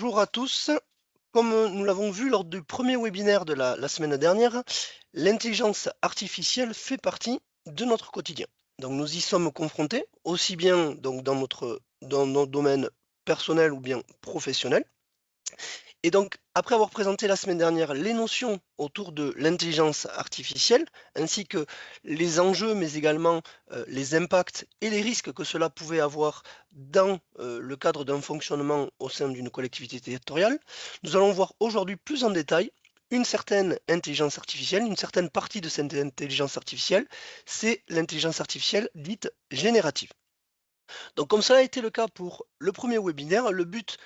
Bonjour à tous. Comme nous l'avons vu lors du premier webinaire de la semaine dernière, l'intelligence artificielle fait partie de notre quotidien. Donc nous y sommes confrontés, aussi bien donc, dans notre domaine personnel ou bien professionnel. Et donc, après avoir présenté la semaine dernière les notions autour de l'intelligence artificielle, ainsi que les enjeux, mais également les impacts et les risques que cela pouvait avoir dans le cadre d'un fonctionnement au sein d'une collectivité territoriale, nous allons voir aujourd'hui plus en détail une certaine intelligence artificielle, une certaine partie de cette intelligence artificielle, c'est l'intelligence artificielle dite générative. Donc comme cela a été le cas pour le premier webinaire, le but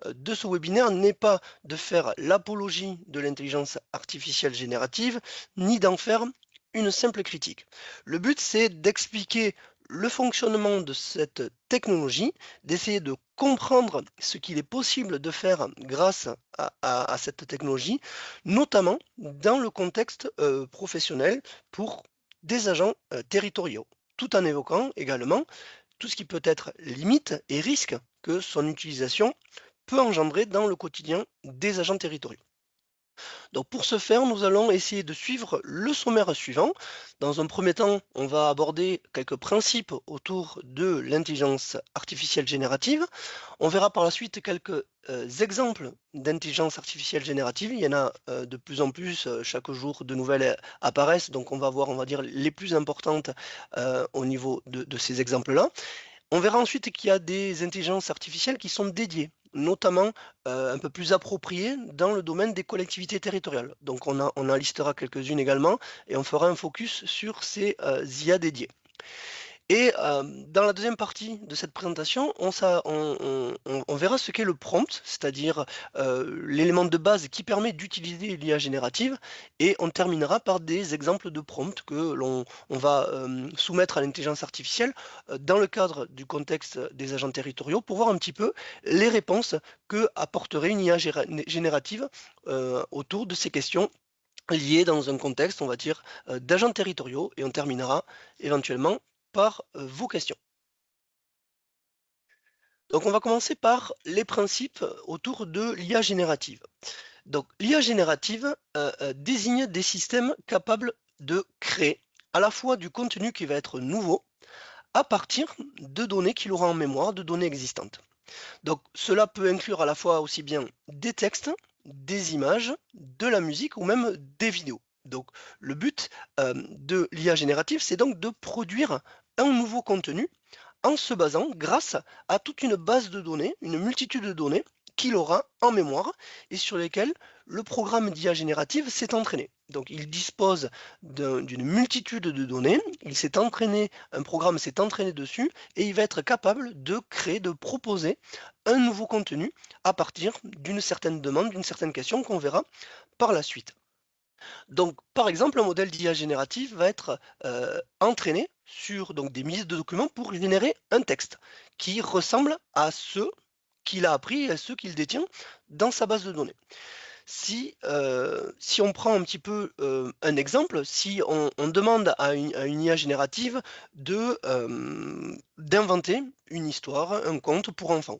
de ce webinaire n'est pas de faire l'apologie de l'intelligence artificielle générative, ni d'en faire une simple critique. Le but, c'est d'expliquer le fonctionnement de cette technologie, d'essayer de comprendre ce qu'il est possible de faire grâce à cette technologie, notamment dans le contexte professionnel pour des agents territoriaux, tout en évoquant également tout ce qui peut être limite et risque que son utilisation peut engendrer dans le quotidien des agents territoriaux. Donc pour ce faire, nous allons essayer de suivre le sommaire suivant. Dans un premier temps, on va aborder quelques principes autour de l'intelligence artificielle générative. On verra par la suite quelques exemples d'intelligence artificielle générative. Il y en a de plus en plus, chaque jour de nouvelles apparaissent, donc on va voir, on va dire, les plus importantes au niveau de ces exemples-là. On verra ensuite qu'il y a des intelligences artificielles qui sont dédiées, notamment un peu plus appropriées dans le domaine des collectivités territoriales. Donc on en listera quelques-unes également et on fera un focus sur ces IA dédiées. Et dans la deuxième partie de cette présentation, on verra ce qu'est le prompt, c'est-à-dire l'élément de base qui permet d'utiliser l'IA générative, et on terminera par des exemples de prompts que l'on va soumettre à l'intelligence artificielle dans le cadre du contexte des agents territoriaux pour voir un petit peu les réponses que apporterait une IA générative autour de ces questions liées dans un contexte, on va dire, d'agents territoriaux, et on terminera éventuellement par vos questions. Donc on va commencer par les principes autour de l'IA générative. Donc l'IA générative désigne des systèmes capables de créer à la fois du contenu qui va être nouveau à partir de données qu'il aura en mémoire, de données existantes. Donc cela peut inclure à la fois aussi bien des textes, des images, de la musique ou même des vidéos. Donc le but de l'IA générative, c'est donc de produire un nouveau contenu en se basant, grâce à toute une base de données, une multitude de données qu'il aura en mémoire et sur lesquelles le programme d'IA générative s'est entraîné. Donc il dispose d'une multitude de données, il s'est entraîné, un programme s'est entraîné dessus et il va être capable de créer, de proposer un nouveau contenu à partir d'une certaine demande, d'une certaine question qu'on verra par la suite. Donc, par exemple, un modèle d'IA générative va être entraîné sur donc, des milliers de documents pour générer un texte qui ressemble à ceux qu'il a appris et à ceux qu'il détient dans sa base de données. Si on prend un petit peu un exemple, si on demande à une IA générative d'inventer une histoire, un conte pour enfants,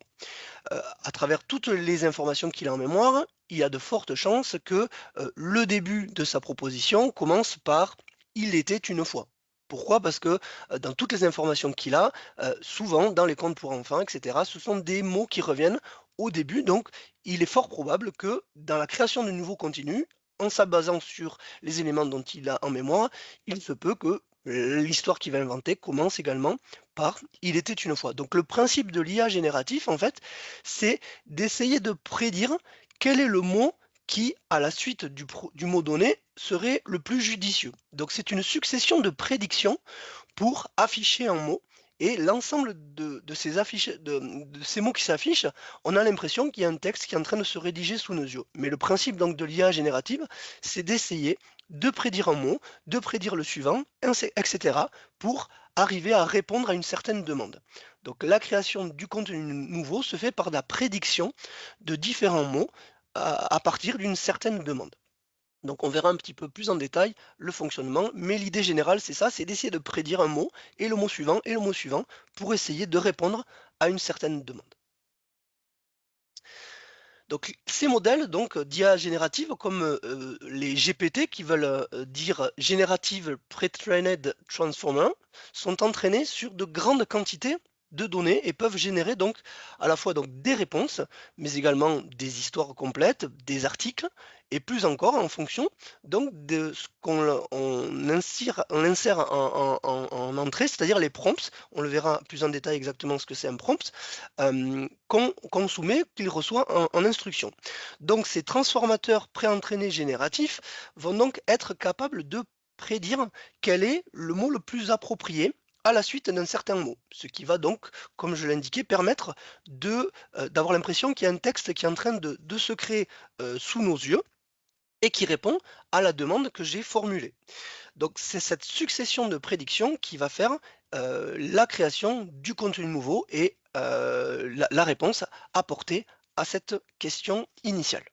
à travers toutes les informations qu'il a en mémoire, il y a de fortes chances que le début de sa proposition commence par « il était une fois ». Pourquoi? Parce que dans toutes les informations qu'il a, souvent dans les contes pour enfants, etc., ce sont des mots qui reviennent au début. Donc, il est fort probable que dans la création de nouveaux contenus, en s'abbasant sur les éléments dont il a en mémoire, il se peut que l'histoire qu'il va inventer commence également par « il était une fois ». Donc le principe de l'IA génératif, en fait, c'est d'essayer de prédire quel est le mot qui, à la suite du mot donné, serait le plus judicieux. Donc c'est une succession de prédictions pour afficher un mot, et l'ensemble de ces mots qui s'affichent, on a l'impression qu'il y a un texte qui est en train de se rédiger sous nos yeux. Mais le principe donc de l'IA générative, c'est d'essayer de prédire un mot, de prédire le suivant, etc., pour arriver à répondre à une certaine demande. Donc la création du contenu nouveau se fait par la prédiction de différents mots à partir d'une certaine demande. Donc on verra un petit peu plus en détail le fonctionnement, mais l'idée générale c'est ça, c'est d'essayer de prédire un mot, et le mot suivant, et le mot suivant, pour essayer de répondre à une certaine demande. Donc ces modèles d'IA générative comme les GPT qui veulent dire Generative Pre-trained Transformer sont entraînés sur de grandes quantités de données et peuvent générer donc à la fois donc des réponses, mais également des histoires complètes, des articles, et plus encore en fonction donc de ce on insère en entrée, c'est-à-dire les prompts. On le verra plus en détail exactement ce que c'est un prompt, qu'on soumet, qu'il reçoit en instruction. Donc ces transformateurs préentraînés génératifs vont donc être capables de prédire quel est le mot le plus approprié à la suite d'un certain mot. Ce qui va donc, comme je l'indiquais, permettre d'avoir l'impression qu'il y a un texte qui est en train de se créer sous nos yeux et qui répond à la demande que j'ai formulée. Donc c'est cette succession de prédictions qui va faire la création du contenu nouveau et la réponse apportée à cette question initiale.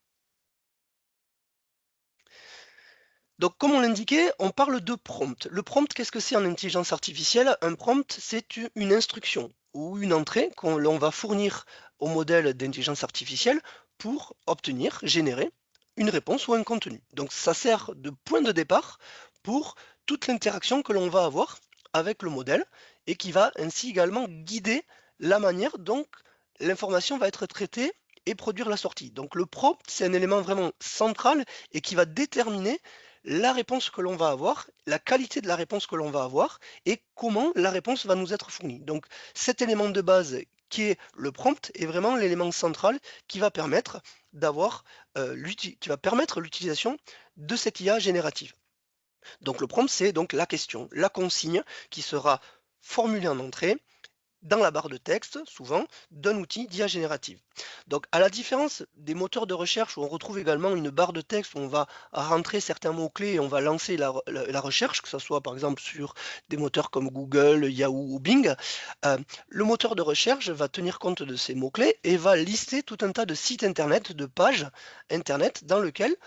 Donc comme on l'indiquait, on parle de prompt. Le prompt, qu'est-ce que c'est en intelligence artificielle? Un prompt, c'est une instruction ou une entrée l'on va fournir au modèle d'intelligence artificielle pour obtenir, générer une réponse ou un contenu. Donc ça sert de point de départ pour toute l'interaction que l'on va avoir avec le modèle et qui va ainsi également guider la manière dont l'information va être traitée et produire la sortie. Donc le prompt, c'est un élément vraiment central et qui va déterminer la réponse que l'on va avoir, la qualité de la réponse que l'on va avoir et comment la réponse va nous être fournie. Donc cet élément de base qui est le prompt est vraiment l'élément central qui va permettre l'utilisation de cette IA générative. Donc le prompt, c'est donc la question, la consigne qui sera formulée en entrée dans la barre de texte, souvent, d'un outil d'IA générative. Donc, à la différence des moteurs de recherche où on retrouve également une barre de texte où on va rentrer certains mots-clés et on va lancer la recherche, que ce soit par exemple sur des moteurs comme Google, Yahoo ou Bing, le moteur de recherche va tenir compte de ces mots-clés et va lister tout un tas de sites internet, de pages internet dans lesquelles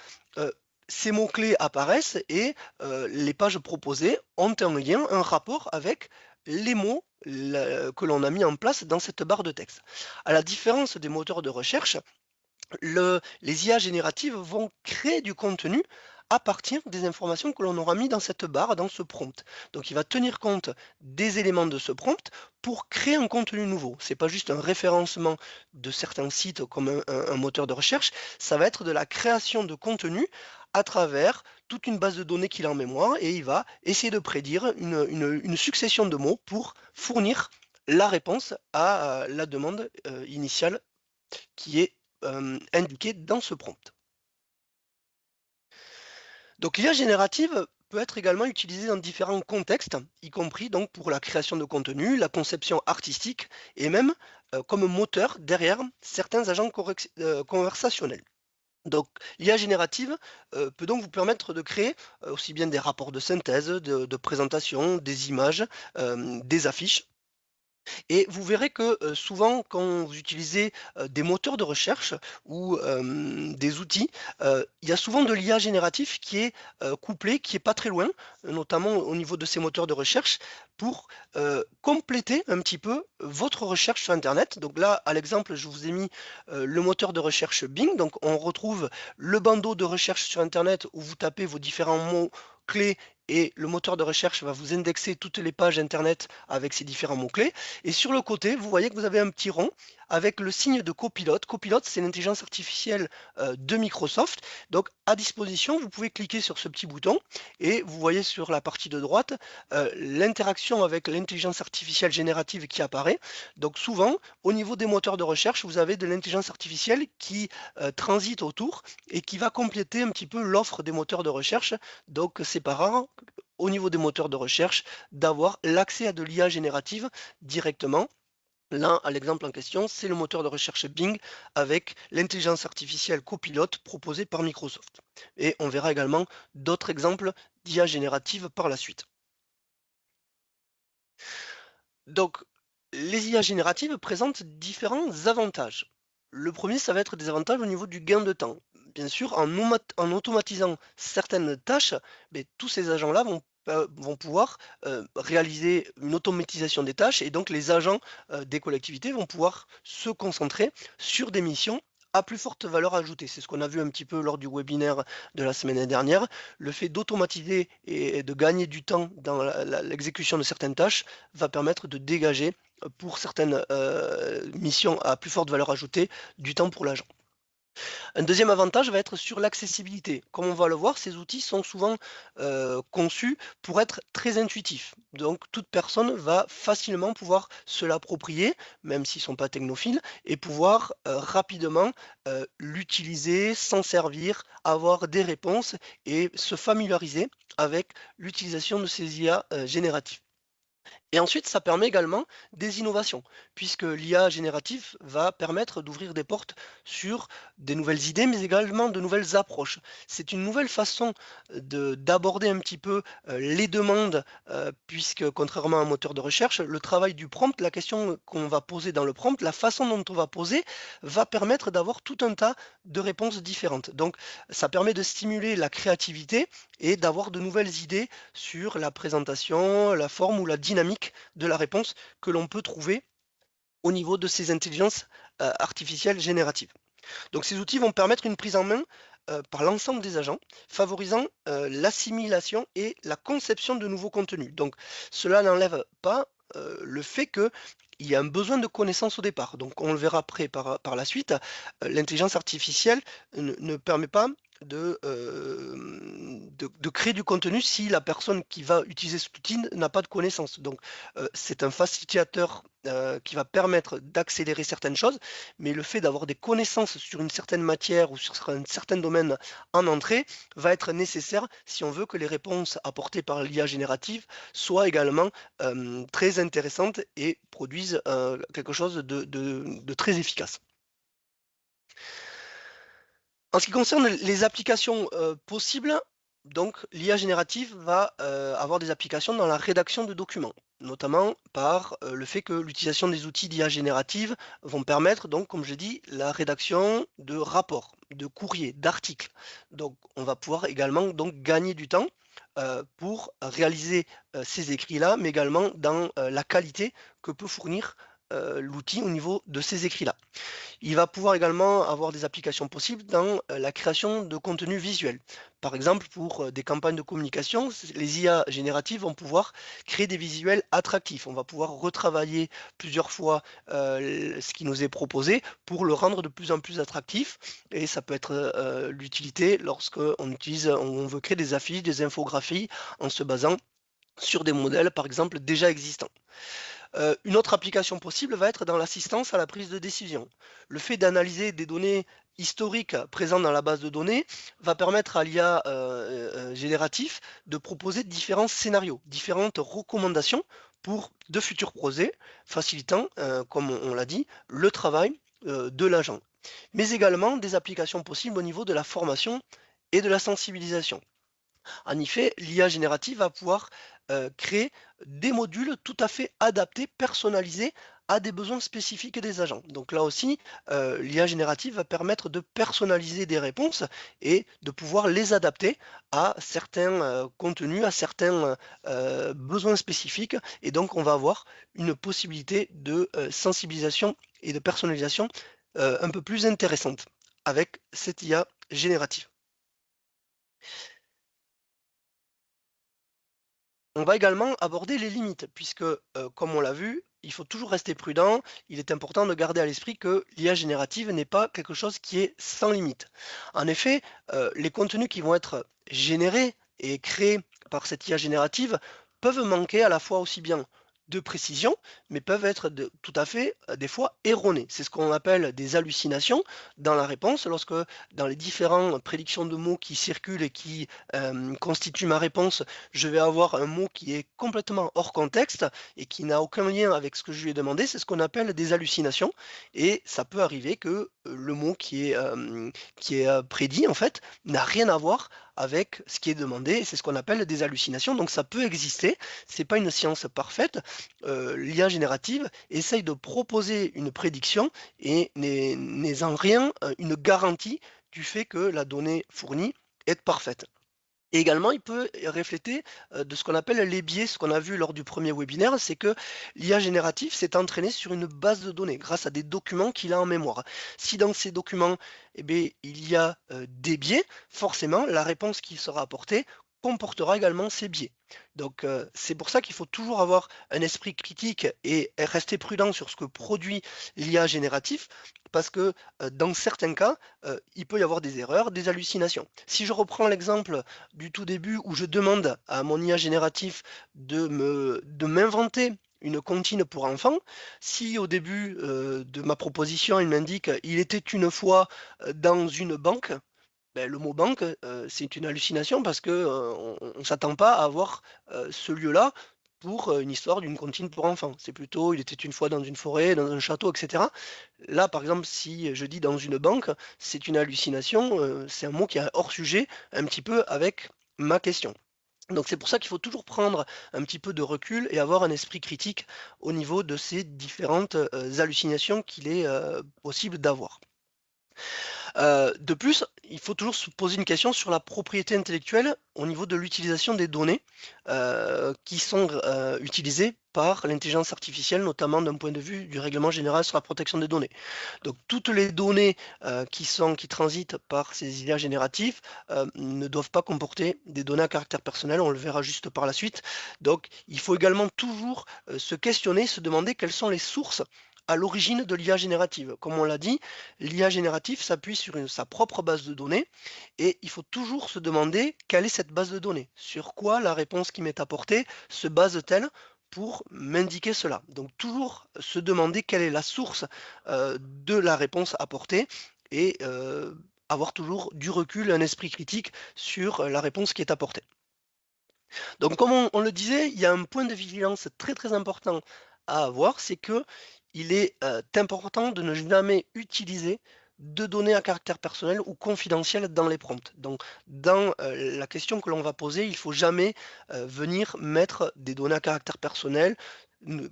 ces mots-clés apparaissent et les pages proposées ont un lien, un rapport avec les mots que l'on a mis en place dans cette barre de texte. À la différence des moteurs de recherche, les IA génératives vont créer du contenu à partir des informations que l'on aura mis dans cette barre, dans ce prompt. Donc il va tenir compte des éléments de ce prompt pour créer un contenu nouveau. Ce n'est pas juste un référencement de certains sites comme un moteur de recherche, ça va être de la création de contenu à travers toute une base de données qu'il a en mémoire et il va essayer de prédire une succession de mots pour fournir la réponse à la demande initiale qui est indiquée dans ce prompt. Donc l'IA générative peut être également utilisée dans différents contextes, y compris donc pour la création de contenu, la conception artistique et même comme moteur derrière certains agents conversationnels. Donc l'IA générative peut donc vous permettre de créer aussi bien des rapports de synthèse, de présentation, des images, des affiches. Et vous verrez que souvent, quand vous utilisez des moteurs de recherche ou des outils, il y a souvent de l'IA génératif qui est couplé, qui est pas très loin, notamment au niveau de ces moteurs de recherche, pour compléter un petit peu votre recherche sur Internet. Donc là, à l'exemple, je vous ai mis le moteur de recherche Bing. Donc on retrouve le bandeau de recherche sur Internet où vous tapez vos différents mots-clés et le moteur de recherche va vous indexer toutes les pages Internet avec ces différents mots-clés. Et sur le côté, vous voyez que vous avez un petit rond avec le signe de copilote. Copilote, c'est l'intelligence artificielle de Microsoft. Donc, à disposition, vous pouvez cliquer sur ce petit bouton et vous voyez sur la partie de droite l'interaction avec l'intelligence artificielle générative qui apparaît. Donc, souvent, au niveau des moteurs de recherche, vous avez de l'intelligence artificielle qui transite autour et qui va compléter un petit peu l'offre des moteurs de recherche. Donc, c'est pas rare au niveau des moteurs de recherche d'avoir l'accès à de l'IA générative directement. Là, à l'exemple en question, c'est le moteur de recherche Bing avec l'intelligence artificielle copilote proposée par Microsoft. Et on verra également d'autres exemples d'IA générative par la suite. Donc, les IA génératives présentent différents avantages. Le premier, ça va être des avantages au niveau du gain de temps. Bien sûr, en automatisant certaines tâches, mais tous ces agents-là vont pouvoir réaliser une automatisation des tâches et donc les agents des collectivités vont pouvoir se concentrer sur des missions à plus forte valeur ajoutée. C'est ce qu'on a vu un petit peu lors du webinaire de la semaine dernière. Le fait d'automatiser et de gagner du temps dans l'exécution de certaines tâches va permettre de dégager pour certaines missions à plus forte valeur ajoutée du temps pour l'agent. Un deuxième avantage va être sur l'accessibilité. Comme on va le voir, ces outils sont souvent conçus pour être très intuitifs. Donc toute personne va facilement pouvoir se l'approprier, même s'ils ne sont pas technophiles, et pouvoir rapidement l'utiliser, s'en servir, avoir des réponses et se familiariser avec l'utilisation de ces IA génératifs. Et ensuite, ça permet également des innovations, puisque l'IA générative va permettre d'ouvrir des portes sur des nouvelles idées, mais également de nouvelles approches. C'est une nouvelle façon d'aborder un petit peu les demandes, puisque contrairement à un moteur de recherche, le travail du prompt, la question qu'on va poser dans le prompt, la façon dont on va poser, va permettre d'avoir tout un tas de réponses différentes. Donc, ça permet de stimuler la créativité et d'avoir de nouvelles idées sur la présentation, la forme ou la dynamique de la réponse que l'on peut trouver au niveau de ces intelligences artificielles génératives. Donc ces outils vont permettre une prise en main par l'ensemble des agents, favorisant l'assimilation et la conception de nouveaux contenus. Donc cela n'enlève pas le fait qu'il y a un besoin de connaissance au départ. Donc on le verra après par la suite, l'intelligence artificielle ne permet pas de créer du contenu si la personne qui va utiliser cet outil n'a pas de connaissances. Donc c'est un facilitateur qui va permettre d'accélérer certaines choses, mais le fait d'avoir des connaissances sur une certaine matière ou sur un certain domaine en entrée va être nécessaire si on veut que les réponses apportées par l'IA générative soient également très intéressantes et produisent quelque chose de très efficace. En ce qui concerne les applications possibles, donc l'IA générative va avoir des applications dans la rédaction de documents, notamment par le fait que l'utilisation des outils d'IA générative vont permettre, donc, comme je dis, la rédaction de rapports, de courriers, d'articles. Donc, on va pouvoir également donc, gagner du temps pour réaliser ces écrits-là, mais également dans la qualité que peut fournir l'outil au niveau de ces écrits-là. Il va pouvoir également avoir des applications possibles dans la création de contenu visuel. Par exemple, pour des campagnes de communication, les IA génératives vont pouvoir créer des visuels attractifs. On va pouvoir retravailler plusieurs fois ce qui nous est proposé pour le rendre de plus en plus attractif. Et ça peut être l'utilité lorsqu'on on veut créer des affiches, des infographies en se basant sur des modèles, par exemple, déjà existants. Une autre application possible va être dans l'assistance à la prise de décision. Le fait d'analyser des données historiques présentes dans la base de données va permettre à l'IA génératif de proposer différents scénarios, différentes recommandations pour de futurs projets, facilitant, comme on l'a dit, le travail de l'agent. Mais également des applications possibles au niveau de la formation et de la sensibilisation. En effet, l'IA générative va pouvoir créer des modules tout à fait adaptés, personnalisés à des besoins spécifiques des agents. Donc là aussi, l'IA générative va permettre de personnaliser des réponses et de pouvoir les adapter à certains contenus, à certains besoins spécifiques. Et donc, on va avoir une possibilité de sensibilisation et de personnalisation un peu plus intéressante avec cette IA générative. On va également aborder les limites puisque, comme on l'a vu, il faut toujours rester prudent. Il est important de garder à l'esprit que l'IA générative n'est pas quelque chose qui est sans limite. En effet, les contenus qui vont être générés et créés par cette IA générative peuvent manquer à la fois aussi bien de précision, mais peuvent être tout à fait, des fois erronés. C'est ce qu'on appelle des hallucinations dans la réponse lorsque dans les différentes prédictions de mots qui circulent et qui constituent ma réponse, je vais avoir un mot qui est complètement hors contexte et qui n'a aucun lien avec ce que je lui ai demandé. C'est ce qu'on appelle des hallucinations et ça peut arriver que le mot qui est prédit en fait n'a rien à voir avec ce qui est demandé et c'est ce qu'on appelle des hallucinations. Donc ça peut exister, c'est pas une science parfaite. L'IA générative essaye de proposer une prédiction et n'est en rien une garantie du fait que la donnée fournie est parfaite. Et également, il peut refléter, de ce qu'on appelle les biais. Ce qu'on a vu lors du premier webinaire, c'est que l'IA génératif s'est entraîné sur une base de données grâce à des documents qu'il a en mémoire. Si dans ces documents, eh beh, il y a, des biais, forcément la réponse qui sera apportée comportera également ces biais. Donc, c'est pour ça qu'il faut toujours avoir un esprit critique et rester prudent sur ce que produit l'IA génératif parce que, dans certains cas, il peut y avoir des erreurs, des hallucinations. Si je reprends l'exemple du tout début où je demande à mon IA génératif de m'inventer une comptine pour enfants, si au début de ma proposition il m'indique il était une fois dans une banque, ben, le mot banque, c'est une hallucination parce que on ne s'attend pas à avoir ce lieu-là pour une histoire d'une comptine pour enfants. C'est plutôt il était une fois dans une forêt, dans un château, etc. Là, par exemple, si je dis dans une banque, c'est une hallucination, c'est un mot qui est hors sujet un petit peu avec ma question. Donc c'est pour ça qu'il faut toujours prendre un petit peu de recul et avoir un esprit critique au niveau de ces différentes, hallucinations qu'il est, possible d'avoir. De plus, il faut toujours se poser une question sur la propriété intellectuelle au niveau de l'utilisation des données, qui sont utilisées par l'intelligence artificielle, notamment d'un point de vue du règlement général sur la protection des données. Donc toutes les données, qui transitent par ces IA génératifs, ne doivent pas comporter des données à caractère personnel, on le verra juste par la suite. Donc il faut également toujours, se questionner, se demander quelles sont les sources à l'origine de l'IA générative. Comme on l'a dit, l'IA génératif s'appuie sur sa propre base de données et il faut toujours se demander quelle est cette base de données, sur quoi la réponse qui m'est apportée se base-t-elle pour m'indiquer cela. Donc toujours se demander quelle est la source de la réponse apportée et avoir toujours du recul, un esprit critique sur la réponse qui est apportée. Donc comme on le disait, il y a un point de vigilance très très important à avoir, c'est que il est important de ne jamais utiliser de données à caractère personnel ou confidentiel dans les prompts. Donc dans la question que l'on va poser, il ne faut jamais venir mettre des données à caractère personnel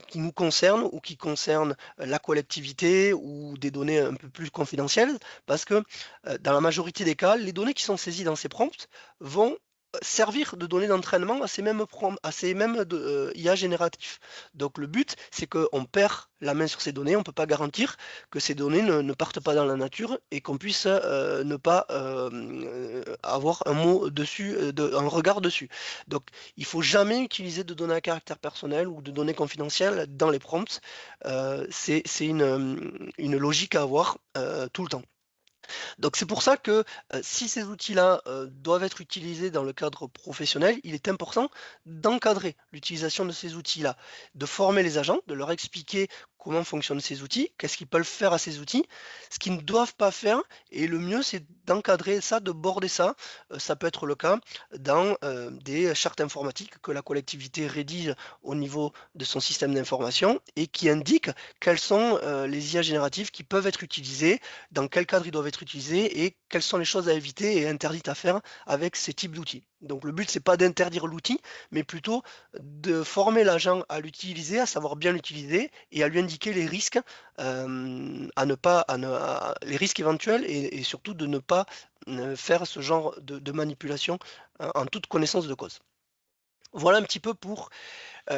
qui nous concernent ou qui concernent la collectivité ou des données un peu plus confidentielles, parce que dans la majorité des cas, les données qui sont saisies dans ces prompts vont servir de données d'entraînement à ces mêmes IA génératifs. Donc le but, c'est qu'on perd la main sur ces données, on ne peut pas garantir que ces données ne partent pas dans la nature et qu'on puisse ne pas avoir un mot dessus, un regard dessus. Donc il ne faut jamais utiliser de données à caractère personnel ou de données confidentielles dans les prompts. C'est une logique à avoir tout le temps. Donc c'est pour ça que, si ces outils-là, doivent être utilisés dans le cadre professionnel, il est important d'encadrer l'utilisation de ces outils-là, de former les agents, de leur expliquer comment fonctionnent ces outils, qu'est-ce qu'ils peuvent faire à ces outils, ce qu'ils ne doivent pas faire et le mieux c'est d'encadrer ça, de border ça. Ça peut être le cas dans, des chartes informatiques que la collectivité rédige au niveau de son système d'information et qui indiquent quelles sont, les IA génératives qui peuvent être utilisées, dans quel cadre ils doivent être utilisés et quelles sont les choses à éviter et interdites à faire avec ces types d'outils. Donc le but, c'est pas d'interdire l'outil, mais plutôt de former l'agent à l'utiliser, à savoir bien l'utiliser et à lui indiquer les risques, à ne pas, les risques éventuels et surtout de ne pas faire ce genre de manipulation en toute connaissance de cause. Voilà un petit peu pour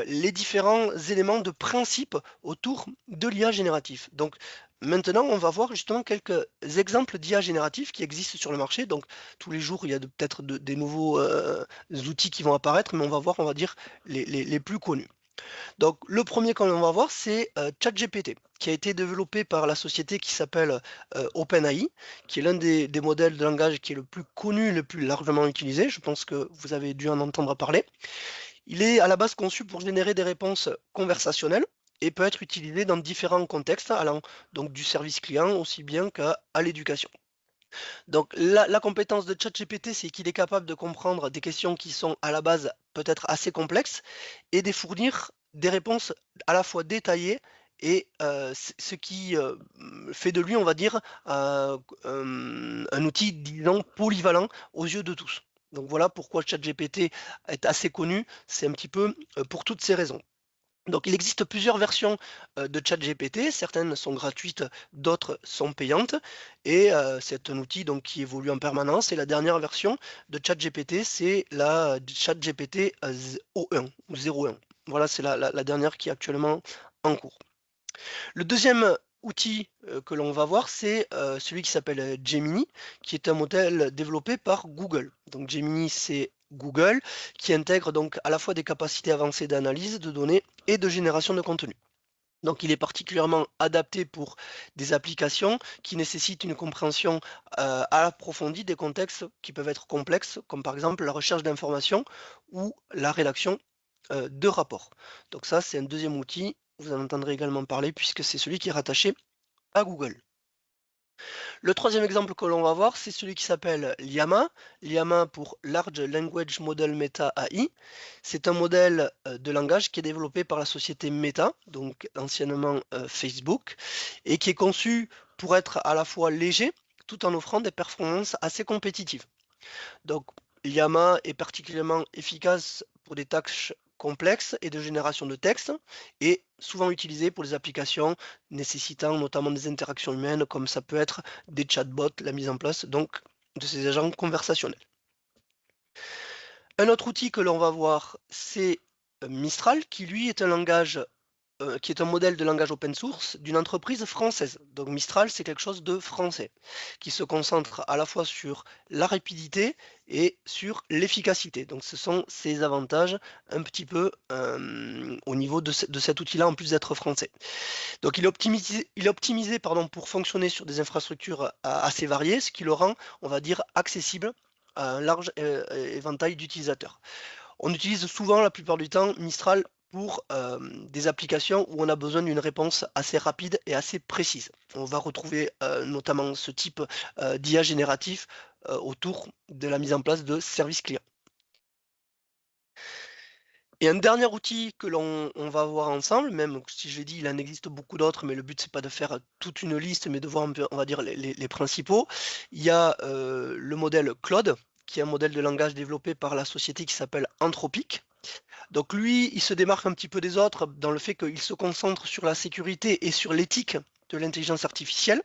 les différents éléments de principe autour de l'IA génératif. Donc maintenant, on va voir justement quelques exemples d'IA génératifs qui existent sur le marché. Donc tous les jours, il y a peut-être des nouveaux outils qui vont apparaître, mais on va voir, on va dire, les plus connus. Donc le premier qu'on va voir, c'est ChatGPT, qui a été développé par la société qui s'appelle OpenAI, qui est l'un des modèles de langage qui est le plus connu, le plus largement utilisé. Je pense que vous avez dû en entendre parler. Il est à la base conçu pour générer des réponses conversationnelles et peut être utilisé dans différents contextes, allant donc du service client aussi bien qu'à l'éducation. Donc la compétence de ChatGPT, c'est qu'il est capable de comprendre des questions qui sont à la base peut-être assez complexes et de fournir des réponses à la fois détaillées et ce qui fait de lui, on va dire, un outil, disons, polyvalent aux yeux de tous. Donc voilà pourquoi ChatGPT est assez connu, c'est un petit peu pour toutes ces raisons. Donc il existe plusieurs versions, de ChatGPT, certaines sont gratuites, d'autres sont payantes et c'est un outil donc qui évolue en permanence et la dernière version de ChatGPT, c'est la ChatGPT, O1 ou 01. Voilà, c'est la dernière qui est actuellement en cours. Le deuxième outil, que l'on va voir, c'est, celui qui s'appelle, Gemini, qui est un modèle développé par Google. Donc Gemini, c'est Google, qui intègre donc à la fois des capacités avancées d'analyse de données et de génération de contenu. Donc il est particulièrement adapté pour des applications qui nécessitent une compréhension, approfondie des contextes qui peuvent être complexes, comme par exemple la recherche d'informations ou la rédaction, de rapports. Donc ça, c'est un deuxième outil, vous en entendrez également parler puisque c'est celui qui est rattaché à Google. Le troisième exemple que l'on va voir, c'est celui qui s'appelle Llama. Llama pour Large Language Model Meta AI. C'est un modèle de langage qui est développé par la société Meta, donc anciennement Facebook, et qui est conçu pour être à la fois léger, tout en offrant des performances assez compétitives. Donc, Llama est particulièrement efficace pour des tâches complexes et de génération de texte, et souvent utilisé pour des applications nécessitant notamment des interactions humaines, comme ça peut être des chatbots, la mise en place donc de ces agents conversationnels. Un autre outil que l'on va voir, c'est Mistral, qui lui est un langage qui est un modèle de langage open source d'une entreprise française. Donc Mistral, c'est quelque chose de français, qui se concentre à la fois sur la rapidité et sur l'efficacité. Donc ce sont ces avantages un petit peu au niveau de cet outil-là, en plus d'être français. Donc il est optimisé pardon, pour fonctionner sur des infrastructures assez variées, ce qui le rend, on va dire, accessible à un large éventail d'utilisateurs. On utilise souvent, la plupart du temps, Mistral pour des applications où on a besoin d'une réponse assez rapide et assez précise. On va retrouver notamment ce type d'IA génératif autour de la mise en place de services clients. Et un dernier outil que on va voir ensemble, même si je l'ai dit, il en existe beaucoup d'autres, mais le but c'est pas de faire toute une liste, mais de voir un peu, on va dire, les principaux. Il y a le modèle Claude, qui est un modèle de langage développé par la société qui s'appelle Anthropic. Donc lui, il se démarque un petit peu des autres dans le fait qu'il se concentre sur la sécurité et sur l'éthique de l'intelligence artificielle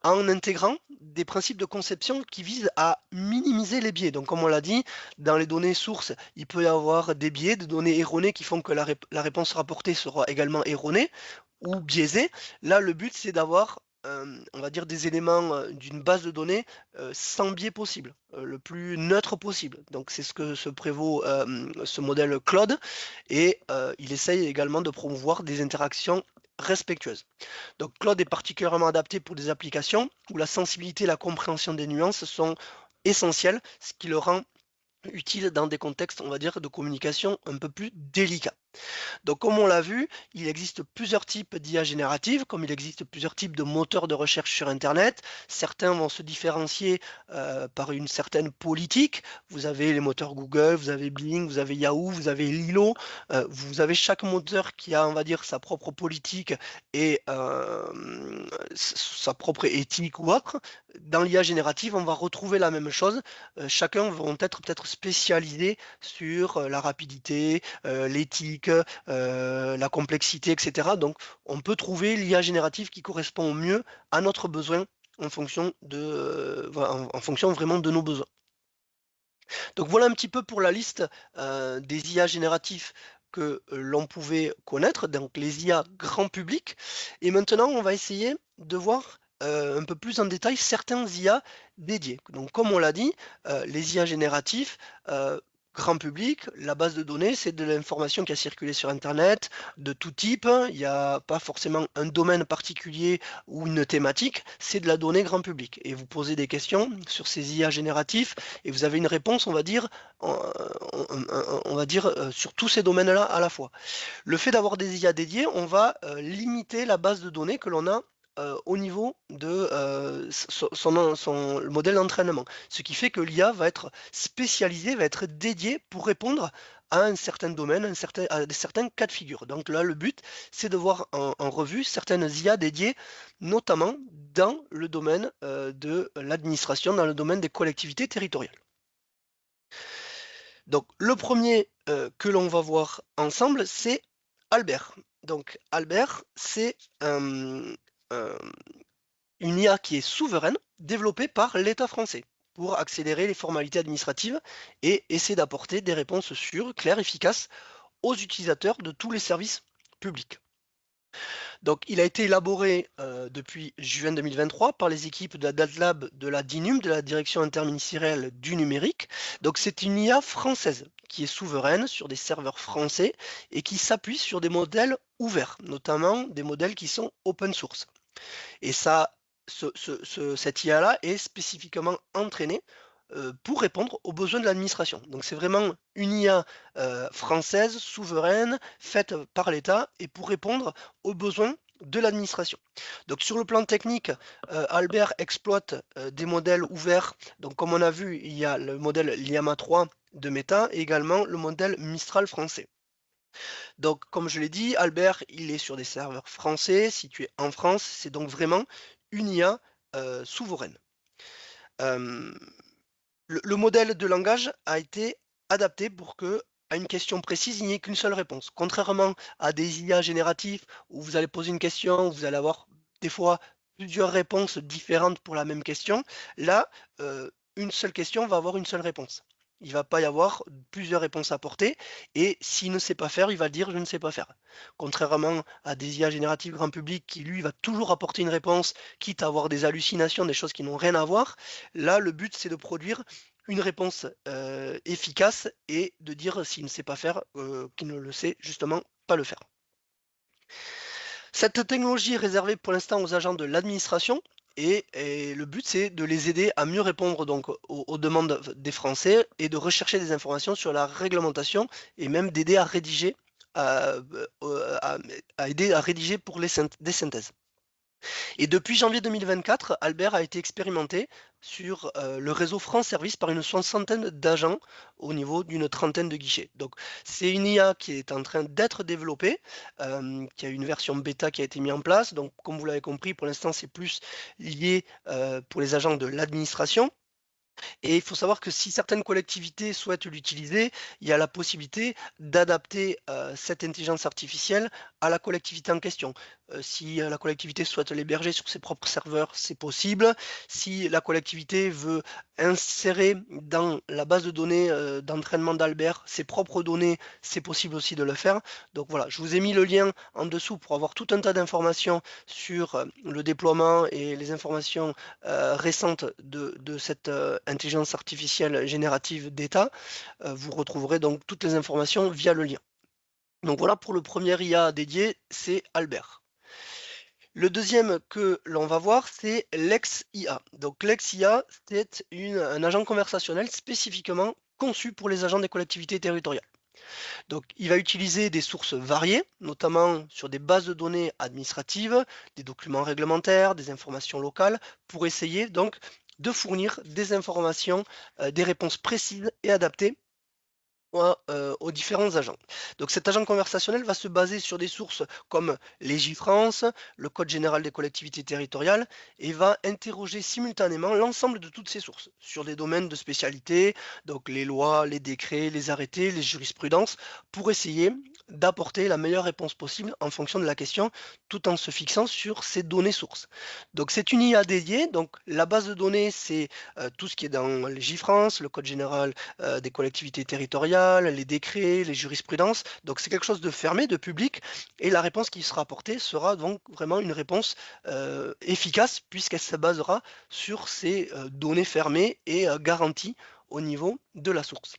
en intégrant des principes de conception qui visent à minimiser les biais. Donc comme on l'a dit, dans les données sources, il peut y avoir des biais, des données erronées qui font que la réponse rapportée sera également erronée ou biaisée. Là, le but, c'est d'avoir on va dire des éléments d'une base de données sans biais possible, le plus neutre possible. Donc c'est ce que se prévaut ce modèle Claude et il essaye également de promouvoir des interactions respectueuses. Donc Claude est particulièrement adapté pour des applications où la sensibilité et la compréhension des nuances sont essentielles, ce qui le rend utile dans des contextes, on va dire, de communication un peu plus délicats. Donc comme on l'a vu, il existe plusieurs types d'IA génératives, comme il existe plusieurs types de moteurs de recherche sur Internet. Certains vont se différencier par une certaine politique. Vous avez les moteurs Google, vous avez Bing, vous avez Yahoo, vous avez Lilo. Vous avez chaque moteur qui a, on va dire, sa propre politique et sa propre éthique ou autre. Dans l'IA générative, on va retrouver la même chose. Chacun vont être peut-être spécialisés sur la rapidité, l'éthique, la complexité, etc. Donc, on peut trouver l'IA générative qui correspond au mieux à notre besoin en fonction en fonction vraiment de nos besoins. Donc voilà un petit peu pour la liste des IA génératifs que l'on pouvait connaître, donc les IA grand public. Et maintenant, on va essayer de voir un peu plus en détail certains IA dédiés. Donc comme on l'a dit, les IA génératifs, grand public, la base de données, c'est de l'information qui a circulé sur Internet, de tout type. Il n'y a pas forcément un domaine particulier ou une thématique, c'est de la donnée grand public. Et vous posez des questions sur ces IA génératifs et vous avez une réponse, on va dire, sur tous ces domaines-là à la fois. Le fait d'avoir des IA dédiés, on va limiter la base de données que l'on a au niveau de le modèle d'entraînement. Ce qui fait que l'IA va être spécialisée, va être dédiée pour répondre à un certain domaine, à certains cas de figure. Donc là, le but, c'est de voir en revue certaines IA dédiées, notamment dans le domaine de l'administration, dans le domaine des collectivités territoriales. Donc le premier que l'on va voir ensemble, c'est Albert. Donc Albert, c'est une IA qui est souveraine, développée par l'État français pour accélérer les formalités administratives et essayer d'apporter des réponses sûres, claires, efficaces aux utilisateurs de tous les services publics. Donc, il a été élaboré depuis juin 2023 par les équipes de la DataLab de la DINUM, de la Direction interministérielle du numérique. Donc, c'est une IA française qui est souveraine sur des serveurs français et qui s'appuie sur des modèles ouverts, notamment des modèles qui sont open source. Et ça, cette IA-là est spécifiquement entraînée pour répondre aux besoins de l'administration. Donc c'est vraiment une IA française, souveraine, faite par l'État et pour répondre aux besoins de l'administration. Donc sur le plan technique, Albert exploite des modèles ouverts. Donc comme on a vu, il y a le modèle Llama 3 de Meta et également le modèle Mistral français. Donc, comme je l'ai dit, Albert, il est sur des serveurs français, situés en France. C'est donc vraiment une IA souveraine. Le modèle de langage a été adapté pour que, à une question précise, il n'y ait qu'une seule réponse. Contrairement à des IA génératifs où vous allez poser une question, vous allez avoir des fois plusieurs réponses différentes pour la même question, là, une seule question va avoir une seule réponse. Il ne va pas y avoir plusieurs réponses apportées et s'il ne sait pas faire, il va dire je ne sais pas faire. Contrairement à des IA génératives grand public qui lui va toujours apporter une réponse, quitte à avoir des hallucinations, des choses qui n'ont rien à voir, là le but c'est de produire une réponse efficace et de dire s'il ne sait pas faire, qu'il ne le sait justement pas le faire. Cette technologie est réservée pour l'instant aux agents de l'administration et le but c'est de les aider à mieux répondre donc aux demandes des Français et de rechercher des informations sur la réglementation et même d'aider à rédiger aider à rédiger pour des synthèses. Et depuis janvier 2024, Albert a été expérimenté sur le réseau France Service par une soixantaine d'agents au niveau d'une trentaine de guichets. Donc c'est une IA qui est en train d'être développée, qui a une version bêta qui a été mise en place. Donc comme vous l'avez compris, pour l'instant c'est plus lié pour les agents de l'administration. Et il faut savoir que si certaines collectivités souhaitent l'utiliser, il y a la possibilité d'adapter cette intelligence artificielle à la collectivité en question. Si la collectivité souhaite l'héberger sur ses propres serveurs, c'est possible. Si la collectivité veut insérer dans la base de données d'entraînement d'Albert ses propres données, c'est possible aussi de le faire. Donc voilà, je vous ai mis le lien en dessous pour avoir tout un tas d'informations sur le déploiement et les informations récentes de cette intelligence artificielle générative d'État. Vous retrouverez donc toutes les informations via le lien. Donc voilà pour le premier IA dédié, c'est Albert. Le deuxième que l'on va voir, c'est Lex-IA. Donc Lex-IA, c'est un agent conversationnel spécifiquement conçu pour les agents des collectivités territoriales. Donc il va utiliser des sources variées, notamment sur des bases de données administratives, des documents réglementaires, des informations locales, pour essayer donc de fournir des informations, des réponses précises et adaptées aux différents agents. Donc cet agent conversationnel va se baser sur des sources comme Légifrance, le Code général des collectivités territoriales, et va interroger simultanément l'ensemble de toutes ces sources sur des domaines de spécialité, donc les lois, les décrets, les arrêtés, les jurisprudences, pour essayer d'apporter la meilleure réponse possible en fonction de la question, tout en se fixant sur ces données sources. Donc c'est une IA dédiée, donc la base de données, c'est tout ce qui est dans Légifrance, le Code général des collectivités territoriales, les décrets, les jurisprudences. Donc c'est quelque chose de fermé, de public, et la réponse qui sera apportée sera donc vraiment une réponse efficace puisqu'elle se basera sur ces données fermées et garanties au niveau de la source.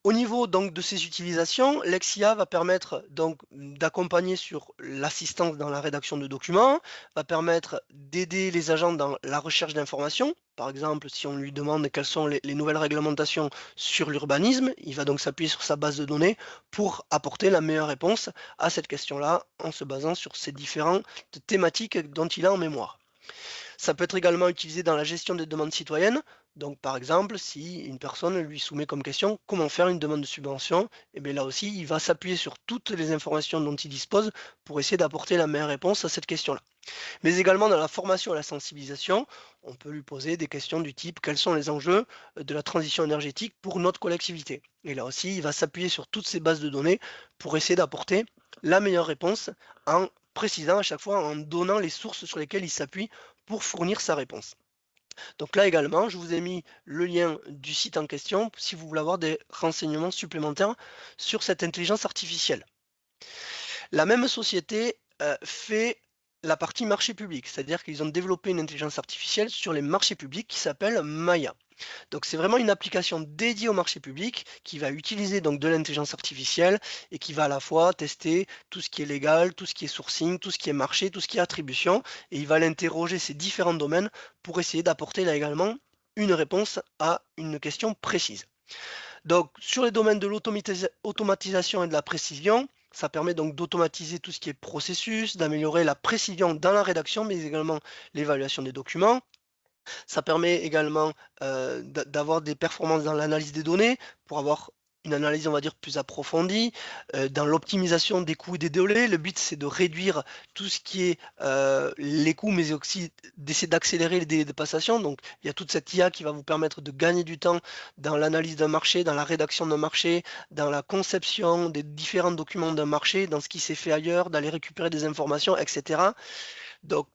Au niveau donc de ces utilisations, Lexia va permettre donc d'accompagner sur l'assistance dans la rédaction de documents, va permettre d'aider les agents dans la recherche d'informations. Par exemple, si on lui demande quelles sont les nouvelles réglementations sur l'urbanisme, il va donc s'appuyer sur sa base de données pour apporter la meilleure réponse à cette question-là en se basant sur ces différentes thématiques dont il a en mémoire. Ça peut être également utilisé dans la gestion des demandes citoyennes, Donc par exemple, si une personne lui soumet comme question comment faire une demande de subvention, et bien là aussi, il va s'appuyer sur toutes les informations dont il dispose pour essayer d'apporter la meilleure réponse à cette question-là. Mais également dans la formation et la sensibilisation, on peut lui poser des questions du type quels sont les enjeux de la transition énergétique pour notre collectivité. Et là aussi, il va s'appuyer sur toutes ces bases de données pour essayer d'apporter la meilleure réponse en précisant à chaque fois, en donnant les sources sur lesquelles il s'appuie pour fournir sa réponse. Donc là également, je vous ai mis le lien du site en question si vous voulez avoir des renseignements supplémentaires sur cette intelligence artificielle. La même société fait la partie marché public, c'est-à-dire qu'ils ont développé une intelligence artificielle sur les marchés publics qui s'appelle Maya. Donc c'est vraiment une application dédiée au marché public qui va utiliser donc de l'intelligence artificielle et qui va à la fois tester tout ce qui est légal, tout ce qui est sourcing, tout ce qui est marché, tout ce qui est attribution, et il va l'interroger ces différents domaines pour essayer d'apporter là également une réponse à une question précise. Donc sur les domaines de l'automatisation et de la précision, ça permet donc d'automatiser tout ce qui est processus, d'améliorer la précision dans la rédaction, mais également l'évaluation des documents. Ça permet également d'avoir des performances dans l'analyse des données pour avoir une analyse, on va dire, plus approfondie. Dans l'optimisation des coûts et des délais, le but c'est de réduire tout ce qui est les coûts, mais aussi d'essayer d'accélérer les délais de passation. Donc il y a toute cette IA qui va vous permettre de gagner du temps dans l'analyse d'un marché, dans la rédaction d'un marché, dans la conception des différents documents d'un marché, dans ce qui s'est fait ailleurs, d'aller récupérer des informations, etc. Donc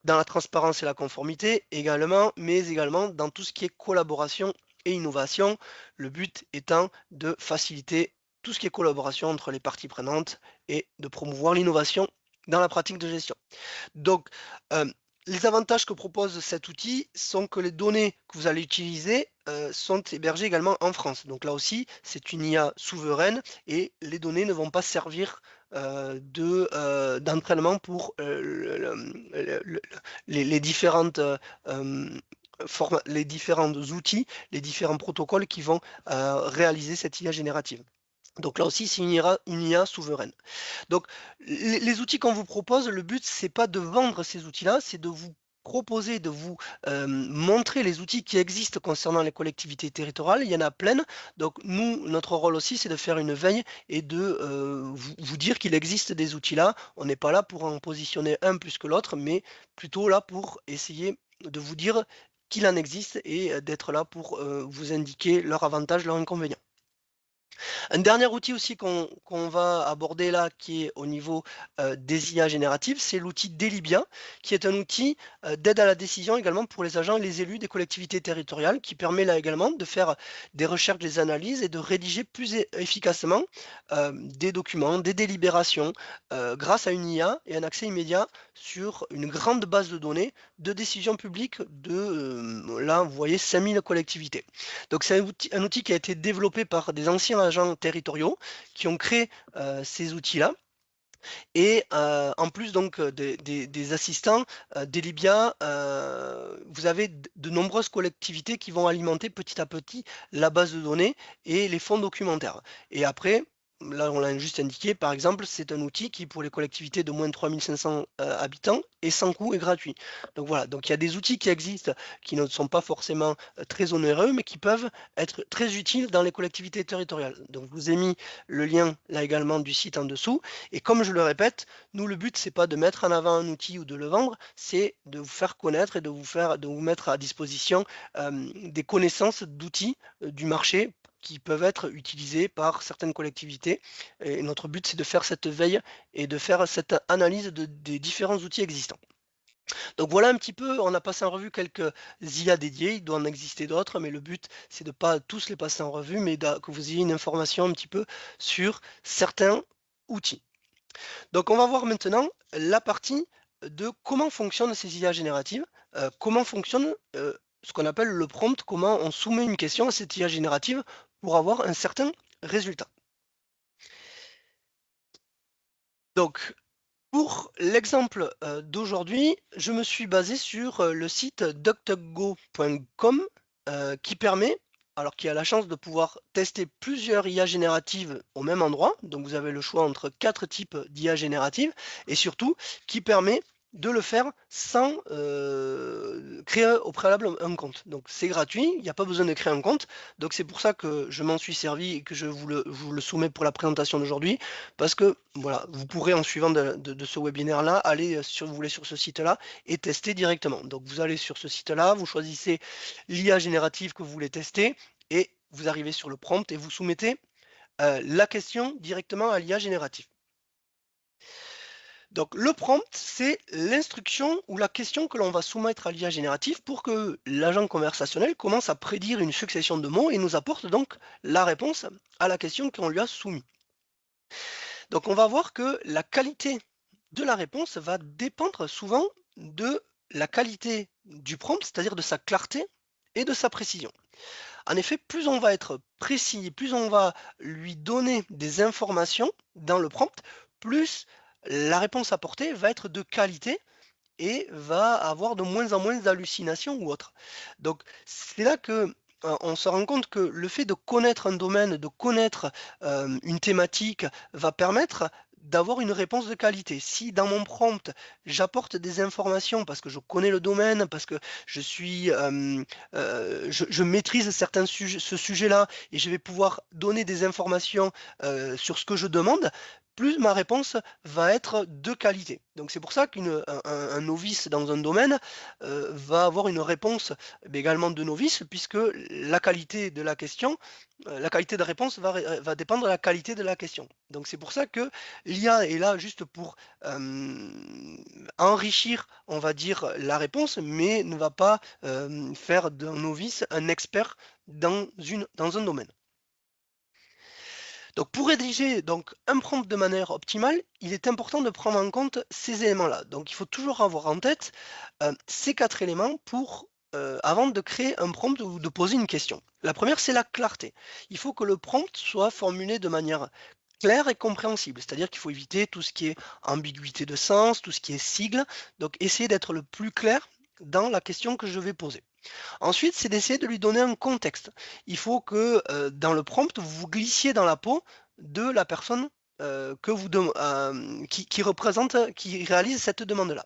dans la transparence et la conformité également, mais également dans tout ce qui est collaboration et innovation, le but étant de faciliter tout ce qui est collaboration entre les parties prenantes et de promouvoir l'innovation dans la pratique de gestion. Donc, les avantages que propose cet outil sont que les données que vous allez utiliser sont hébergées également en France. Donc là aussi, c'est une IA souveraine et les données ne vont pas servir d'entraînement pour les différentes les différents outils, les différents protocoles qui vont réaliser cette IA générative. Donc là aussi, c'est une IA souveraine. Donc les outils qu'on vous propose, le but, c'est pas de vendre ces outils-là, c'est de vous proposer, de vous montrer les outils qui existent concernant les collectivités territoriales. Il y en a plein. Donc nous, notre rôle aussi, c'est de faire une veille et de vous dire qu'il existe des outils là. On n'est pas là pour en positionner un plus que l'autre, mais plutôt là pour essayer de vous dire qu'il en existe et d'être là pour vous indiquer leurs avantages, leurs inconvénients. Un dernier outil aussi qu'on va aborder là, qui est au niveau des IA génératives, c'est l'outil Delibia, qui est un outil d'aide à la décision également pour les agents et les élus des collectivités territoriales, qui permet là également de faire des recherches, des analyses et de rédiger plus efficacement des documents, des délibérations, grâce à une IA et un accès immédiat sur une grande base de données de décisions publiques de, là, vous voyez, 5000 collectivités. Donc c'est un outil qui a été développé par des anciens agents territoriaux qui ont créé ces outils-là. Et en plus donc des assistants, Delibia, vous avez de nombreuses collectivités qui vont alimenter petit à petit la base de données et les fonds documentaires. Et après, là on l'a juste indiqué, par exemple, c'est un outil qui pour les collectivités de moins de 3500 habitants est sans coût et gratuit. Donc voilà, donc il y a des outils qui existent qui ne sont pas forcément très onéreux, mais qui peuvent être très utiles dans les collectivités territoriales. Donc je vous ai mis le lien là également du site en dessous. Et comme je le répète, nous le but c'est pas de mettre en avant un outil ou de le vendre, c'est de vous faire connaître et de vous mettre à disposition des connaissances d'outils du marché qui peuvent être utilisés par certaines collectivités. Et notre but c'est de faire cette veille et de faire cette analyse des différents outils existants. Donc voilà un petit peu, on a passé en revue quelques IA dédiés, il doit en exister d'autres, mais le but c'est de ne pas tous les passer en revue, mais que vous ayez une information un petit peu sur certains outils. Donc on va voir maintenant la partie de comment fonctionnent ces IA génératives, comment fonctionne ce qu'on appelle le prompt, comment on soumet une question à cette IA générative pour avoir un certain résultat. Donc pour l'exemple d'aujourd'hui, je me suis basé sur le site duckduckgo.com qui permet, alors qui a la chance de pouvoir tester plusieurs IA génératives au même endroit, donc vous avez le choix entre 4 types d'IA génératives, et surtout qui permet de le faire sans créer au préalable un compte. Donc c'est gratuit, il n'y a pas besoin de créer un compte. Donc c'est pour ça que je m'en suis servi et que je vous le soumets pour la présentation d'aujourd'hui. Parce que voilà, vous pourrez en suivant de ce webinaire-là, aller sur, vous voulez, sur ce site-là et tester directement. Donc vous allez sur ce site-là, vous choisissez l'IA générative que vous voulez tester et vous arrivez sur le prompt et vous soumettez la question directement à l'IA générative. Donc le prompt, c'est l'instruction ou la question que l'on va soumettre à l'IA générative pour que l'agent conversationnel commence à prédire une succession de mots et nous apporte donc la réponse à la question qu'on lui a soumise. Donc on va voir que la qualité de la réponse va dépendre souvent de la qualité du prompt, c'est-à-dire de sa clarté et de sa précision. En effet, plus on va être précis, plus on va lui donner des informations dans le prompt, plus la réponse apportée va être de qualité et va avoir de moins en moins d'hallucinations ou autres. Donc c'est là que on se rend compte que le fait de connaître un domaine, de connaître une thématique, va permettre d'avoir une réponse de qualité. Si dans mon prompt, j'apporte des informations parce que je connais le domaine, parce que je maîtrise certains sujets, ce sujet-là, et je vais pouvoir donner des informations sur ce que je demande, plus ma réponse va être de qualité. Donc c'est pour ça qu'un novice dans un domaine va avoir une réponse également de novice, puisque la qualité de la question, la qualité de réponse va dépendre de la qualité de la question. Donc c'est pour ça que l'IA est là juste pour enrichir, on va dire, la réponse, mais ne va pas faire d'un novice un expert dans un domaine. Donc pour rédiger donc, un prompt de manière optimale, il est important de prendre en compte ces éléments-là. Donc il faut toujours avoir en tête ces 4 éléments avant de créer un prompt ou de poser une question. La première, c'est la clarté. Il faut que le prompt soit formulé de manière claire et compréhensible, c'est-à-dire qu'il faut éviter tout ce qui est ambiguïté de sens, tout ce qui est sigle, donc essayer d'être le plus clair dans la question que je vais poser. Ensuite, c'est d'essayer de lui donner un contexte. Il faut que dans le prompt, vous vous glissiez dans la peau de la personne qui réalise cette demande-là.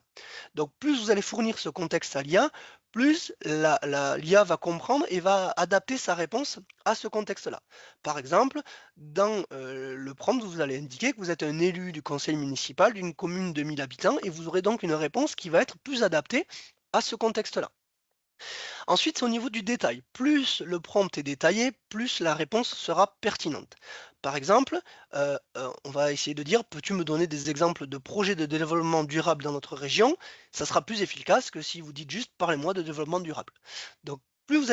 Donc, plus vous allez fournir ce contexte à l'IA, plus l'IA va comprendre et va adapter sa réponse à ce contexte-là. Par exemple, dans le prompt, vous allez indiquer que vous êtes un élu du conseil municipal d'une commune de 1000 habitants et vous aurez donc une réponse qui va être plus adaptée à ce contexte-là. Ensuite, c'est au niveau du détail. Plus le prompt est détaillé, plus la réponse sera pertinente. Par exemple, on va essayer de dire, peux-tu me donner des exemples de projets de développement durable dans notre région? Ça sera plus efficace que si vous dites juste, parlez-moi de développement durable. Donc, plus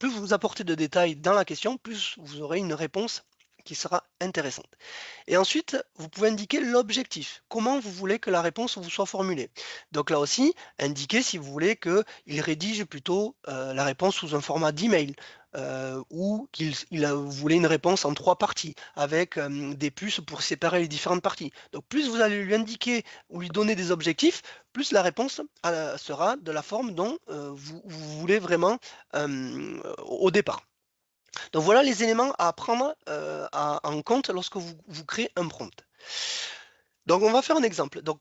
vous apportez de détails dans la question, plus vous aurez une réponse qui sera intéressante. Et ensuite, vous pouvez indiquer l'objectif. Comment vous voulez que la réponse vous soit formulée. Donc là aussi, indiquez si vous voulez qu'il rédige plutôt la réponse sous un format d'email ou vous voulez une réponse en 3 parties avec des puces pour séparer les différentes parties. Donc plus vous allez lui indiquer ou lui donner des objectifs, plus la réponse sera de la forme dont vous voulez vraiment au départ. Donc voilà les éléments à prendre en compte lorsque vous créez un prompt. Donc on va faire un exemple. Donc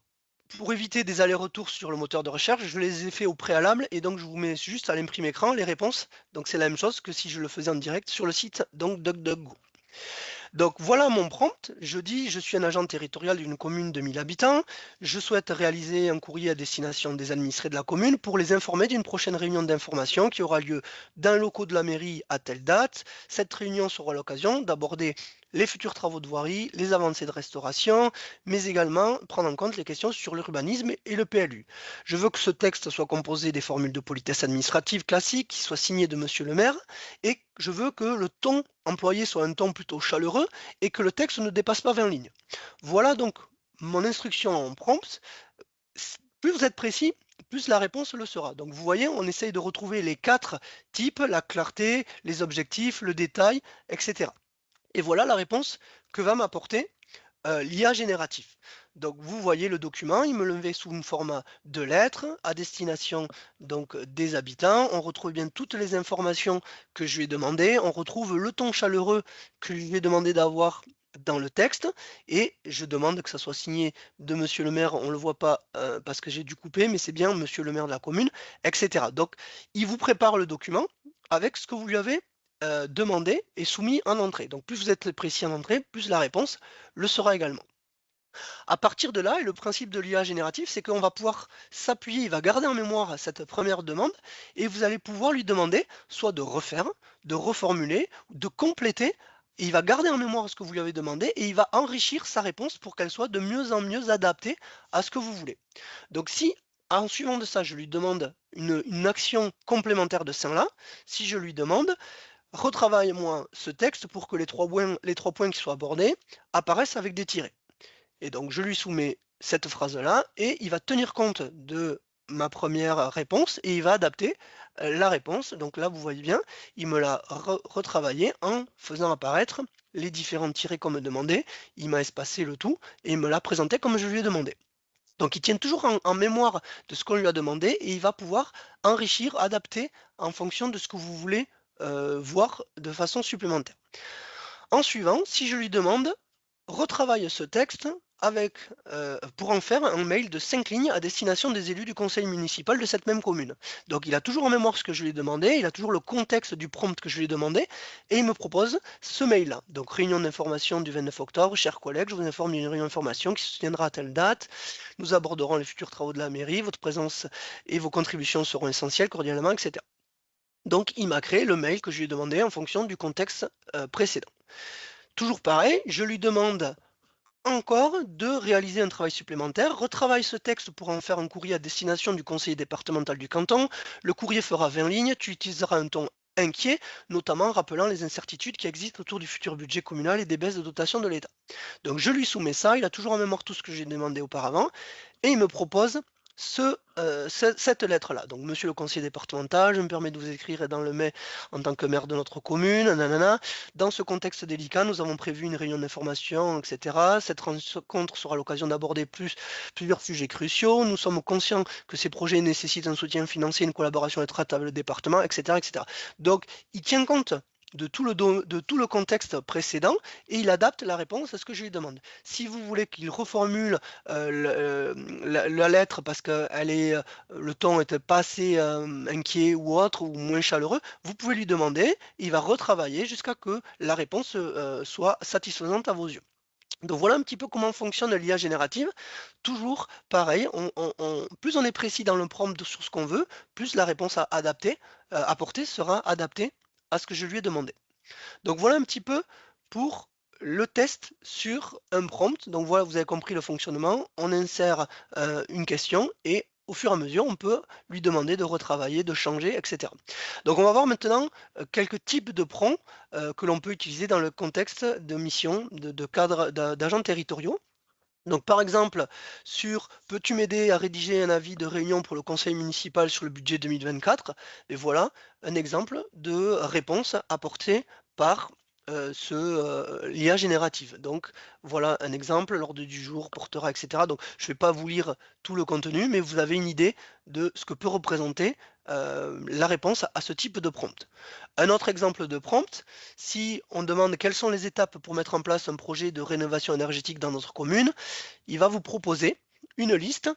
pour éviter des allers-retours sur le moteur de recherche, je les ai fait au préalable et donc je vous mets juste à l'imprime écran les réponses. Donc c'est la même chose que si je le faisais en direct sur le site donc DuckDuckGo. Donc voilà mon prompt. Je dis, je suis un agent territorial d'une commune de 1000 habitants. Je souhaite réaliser un courrier à destination des administrés de la commune pour les informer d'une prochaine réunion d'information qui aura lieu dans les locaux de la mairie à telle date. Cette réunion sera l'occasion d'aborder les futurs travaux de voirie, les avancées de restauration, mais également prendre en compte les questions sur l'urbanisme et le PLU. Je veux que ce texte soit composé des formules de politesse administrative classiques, qui soient signées de Monsieur le maire, et je veux que le ton employé soit un ton plutôt chaleureux et que le texte ne dépasse pas 20 lignes. Voilà donc mon instruction en prompt. Plus vous êtes précis, plus la réponse le sera. Donc vous voyez, on essaye de retrouver les 4 types, la clarté, les objectifs, le détail, etc. Et voilà la réponse que va m'apporter l'IA génératif. Donc vous voyez le document, il me le met sous une format de lettres à destination donc des habitants. On retrouve bien toutes les informations que je lui ai demandées. On retrouve le ton chaleureux que je lui ai demandé d'avoir dans le texte et je demande que ça soit signé de monsieur le maire. On ne le voit pas parce que j'ai dû couper, mais c'est bien monsieur le maire de la commune, etc. Donc, il vous prépare le document avec ce que vous lui avez demandé et soumis en entrée. Donc, plus vous êtes précis en entrée, plus la réponse le sera également. À partir de là, et le principe de l'IA générative, c'est qu'on va pouvoir s'appuyer, il va garder en mémoire cette première demande, et vous allez pouvoir lui demander soit de refaire, de reformuler, de compléter, et il va garder en mémoire ce que vous lui avez demandé, et il va enrichir sa réponse pour qu'elle soit de mieux en mieux adaptée à ce que vous voulez. Donc si, en suivant de ça, je lui demande une action complémentaire de celle-là, si je lui demande, retravaille-moi ce texte pour que les trois points qui soient abordés apparaissent avec des tirets. Et donc, je lui soumets cette phrase-là et il va tenir compte de ma première réponse et il va adapter la réponse. Donc là, vous voyez bien, il me l'a retravaillé en faisant apparaître les différents tirets qu'on me demandait. Il m'a espacé le tout et il me l'a présenté comme je lui ai demandé. Donc, il tient toujours en mémoire de ce qu'on lui a demandé et il va pouvoir enrichir, adapter en fonction de ce que vous voulez voir de façon supplémentaire. En suivant, si je lui demande, retravaille ce texte pour en faire un mail de 5 lignes à destination des élus du conseil municipal de cette même commune. Donc il a toujours en mémoire ce que je lui ai demandé, il a toujours le contexte du prompt que je lui ai demandé, et il me propose ce mail-là. Donc réunion d'information du 29 octobre, chers collègues, je vous informe d'une réunion d'information qui se tiendra à telle date. Nous aborderons les futurs travaux de la mairie, votre présence et vos contributions seront essentielles, cordialement, etc. Donc il m'a créé le mail que je lui ai demandé en fonction du contexte précédent. Toujours pareil, je lui demande encore de réaliser un travail supplémentaire, retravaille ce texte pour en faire un courrier à destination du conseiller départemental du canton. Le courrier fera 20 lignes, tu utiliseras un ton inquiet, notamment en rappelant les incertitudes qui existent autour du futur budget communal et des baisses de dotation de l'État. Donc je lui soumets ça, il a toujours en mémoire tout ce que j'ai demandé auparavant, et il me propose cette lettre-là. Donc, monsieur le conseiller départemental, je me permets de vous écrire dans le mail en tant que maire de notre commune, nanana. Dans ce contexte délicat, nous avons prévu une réunion d'information, etc. Cette rencontre sera l'occasion d'aborder plusieurs sujets cruciaux. Nous sommes conscients que ces projets nécessitent un soutien financier, une collaboration étroite avec le département, etc., etc. Donc, il tient compte de tout le contexte précédent et il adapte la réponse à ce que je lui demande. Si vous voulez qu'il reformule la lettre parce que le ton n'était pas assez inquiet ou autre ou moins chaleureux, vous pouvez lui demander, il va retravailler jusqu'à que la réponse soit satisfaisante à vos yeux. Donc voilà un petit peu comment fonctionne l'IA générative. Toujours pareil, plus on est précis dans le prompt sur ce qu'on veut, plus la réponse à apporter sera adaptée à ce que je lui ai demandé. Donc voilà un petit peu pour le test sur un prompt. Donc voilà, vous avez compris le fonctionnement. On insère une question et au fur et à mesure, on peut lui demander de retravailler, de changer, etc. Donc on va voir maintenant quelques types de prompts que l'on peut utiliser dans le contexte de mission, de cadre d'agents territoriaux. Donc par exemple, sur peux-tu m'aider à rédiger un avis de réunion pour le conseil municipal sur le budget 2024? Et voilà un exemple de réponse apportée par l'IA générative. Donc voilà un exemple, l'ordre du jour portera, etc. Donc je ne vais pas vous lire tout le contenu, mais vous avez une idée de ce que peut représenter la réponse à ce type de prompt. Un autre exemple de prompt, si on demande quelles sont les étapes pour mettre en place un projet de rénovation énergétique dans notre commune, il va vous proposer une liste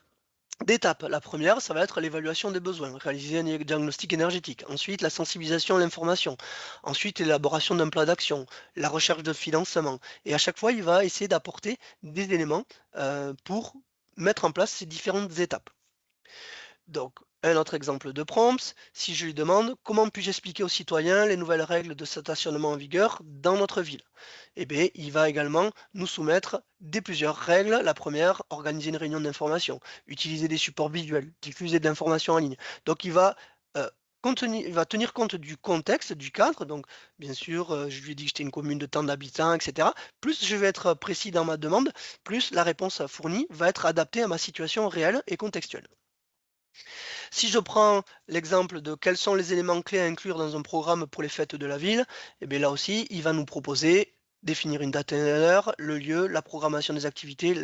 d'étapes. La première, ça va être l'évaluation des besoins, réaliser un diagnostic énergétique. Ensuite, la sensibilisation à l'information. Ensuite, l'élaboration d'un plan d'action, la recherche de financement. Et à chaque fois, il va essayer d'apporter des éléments pour mettre en place ces différentes étapes. Donc, un autre exemple de prompt, si je lui demande comment puis-je expliquer aux citoyens les nouvelles règles de stationnement en vigueur dans notre ville, eh bien, il va également nous soumettre plusieurs règles. La première, organiser une réunion d'information, utiliser des supports visuels, diffuser de l'information en ligne. Donc, il va tenir compte du contexte, du cadre. Donc, bien sûr, je lui ai dit que j'étais une commune de tant d'habitants, etc. Plus je vais être précis dans ma demande, plus la réponse fournie va être adaptée à ma situation réelle et contextuelle. Si je prends l'exemple de quels sont les éléments clés à inclure dans un programme pour les fêtes de la ville, et bien là aussi, il va nous proposer définir une date et une heure, le lieu, la programmation des activités,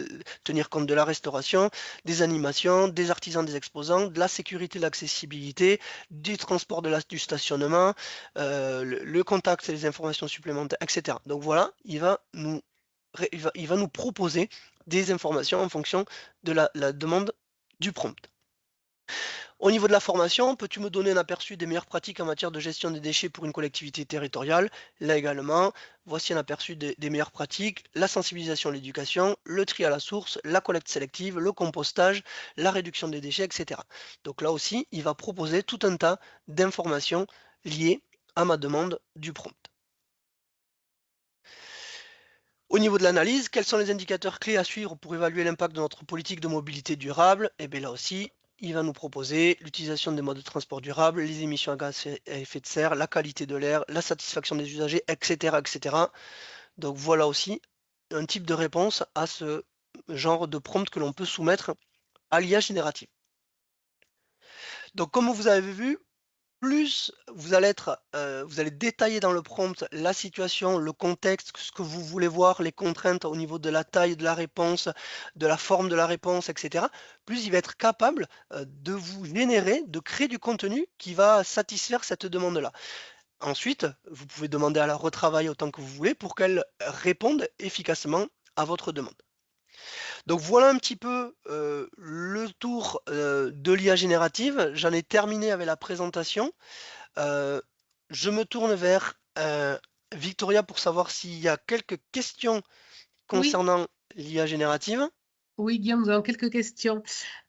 tenir compte de la restauration, des animations, des artisans, des exposants, de la sécurité, de l'accessibilité, du transport du stationnement, le contact et les informations supplémentaires, etc. Donc voilà, il va nous il va nous proposer des informations en fonction de la demande du prompt. Au niveau de la formation, peux-tu me donner un aperçu des meilleures pratiques en matière de gestion des déchets pour une collectivité territoriale? Là également, voici un aperçu des meilleures pratiques, la sensibilisation et l'éducation, le tri à la source, la collecte sélective, le compostage, la réduction des déchets, etc. Donc là aussi, il va proposer tout un tas d'informations liées à ma demande du prompt. Au niveau de l'analyse, quels sont les indicateurs clés à suivre pour évaluer l'impact de notre politique de mobilité durable? Et bien là aussi, il va nous proposer l'utilisation des modes de transport durables, les émissions à gaz à effet de serre, la qualité de l'air, la satisfaction des usagers, etc., etc. Donc voilà aussi un type de réponse à ce genre de prompt que l'on peut soumettre à l'IA générative. Donc comme vous avez vu, plus vous allez détailler dans le prompt la situation, le contexte, ce que vous voulez voir, les contraintes au niveau de la taille de la réponse, de la forme de la réponse, etc. Plus il va être capable de vous générer, de créer du contenu qui va satisfaire cette demande-là. Ensuite, vous pouvez demander à la retravailler autant que vous voulez pour qu'elle réponde efficacement à votre demande. Donc voilà un petit peu le tour de l'IA générative. J'en ai terminé avec la présentation. Je me tourne vers Victoria pour savoir s'il y a quelques questions Oui, concernant l'IA générative. oui, Guillaume, nous avons quelques questions.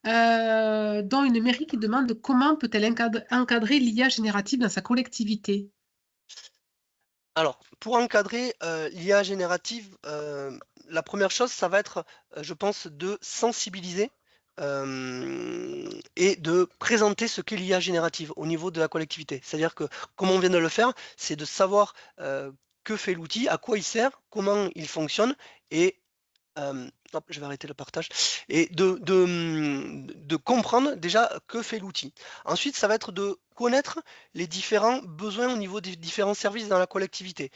Dont une mairie qui demande comment peut-elle encadrer l'IA générative dans sa collectivité? Alors, pour encadrer l'IA générative, la première chose, ça va être, je pense, de sensibiliser et de présenter ce qu'est l'IA générative au niveau de la collectivité. C'est-à-dire que, comme on vient de le faire, c'est de savoir que fait l'outil, à quoi il sert, comment il fonctionne et hop, je vais arrêter le partage et de comprendre déjà que fait l'outil. Ensuite, ça va être de connaître les différents besoins au niveau des différents services dans la collectivité,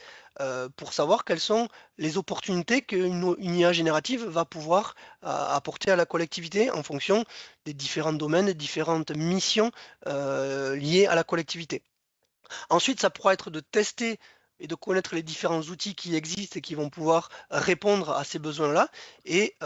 pour savoir quelles sont les opportunités qu'une IA générative va pouvoir apporter à la collectivité en fonction des différents domaines, des différentes missions liées à la collectivité. Ensuite, ça pourra être de tester et de connaître les différents outils qui existent et qui vont pouvoir répondre à ces besoins-là. Et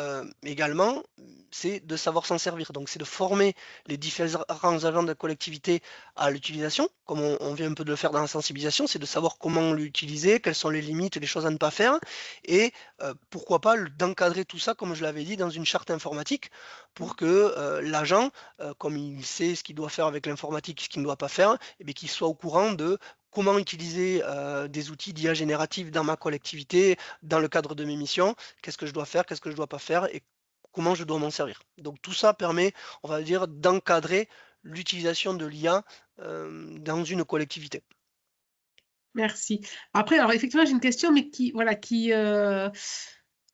également, c'est de savoir s'en servir. Donc, c'est de former les différents agents de la collectivité à l'utilisation, comme on vient un peu de le faire dans la sensibilisation, c'est de savoir comment l'utiliser, quelles sont les limites, les choses à ne pas faire, et pourquoi pas d'encadrer tout ça, comme je l'avais dit, dans une charte informatique, pour que l'agent, comme il sait ce qu'il doit faire avec l'informatique, ce qu'il ne doit pas faire, et bien qu'il soit au courant de comment utiliser des outils d'IA générative dans ma collectivité, dans le cadre de mes missions, qu'est-ce que je dois faire, qu'est-ce que je ne dois pas faire et comment je dois m'en servir. Donc tout ça permet, on va dire, d'encadrer l'utilisation de l'IA dans une collectivité. Merci. Après, alors effectivement, j'ai une question, mais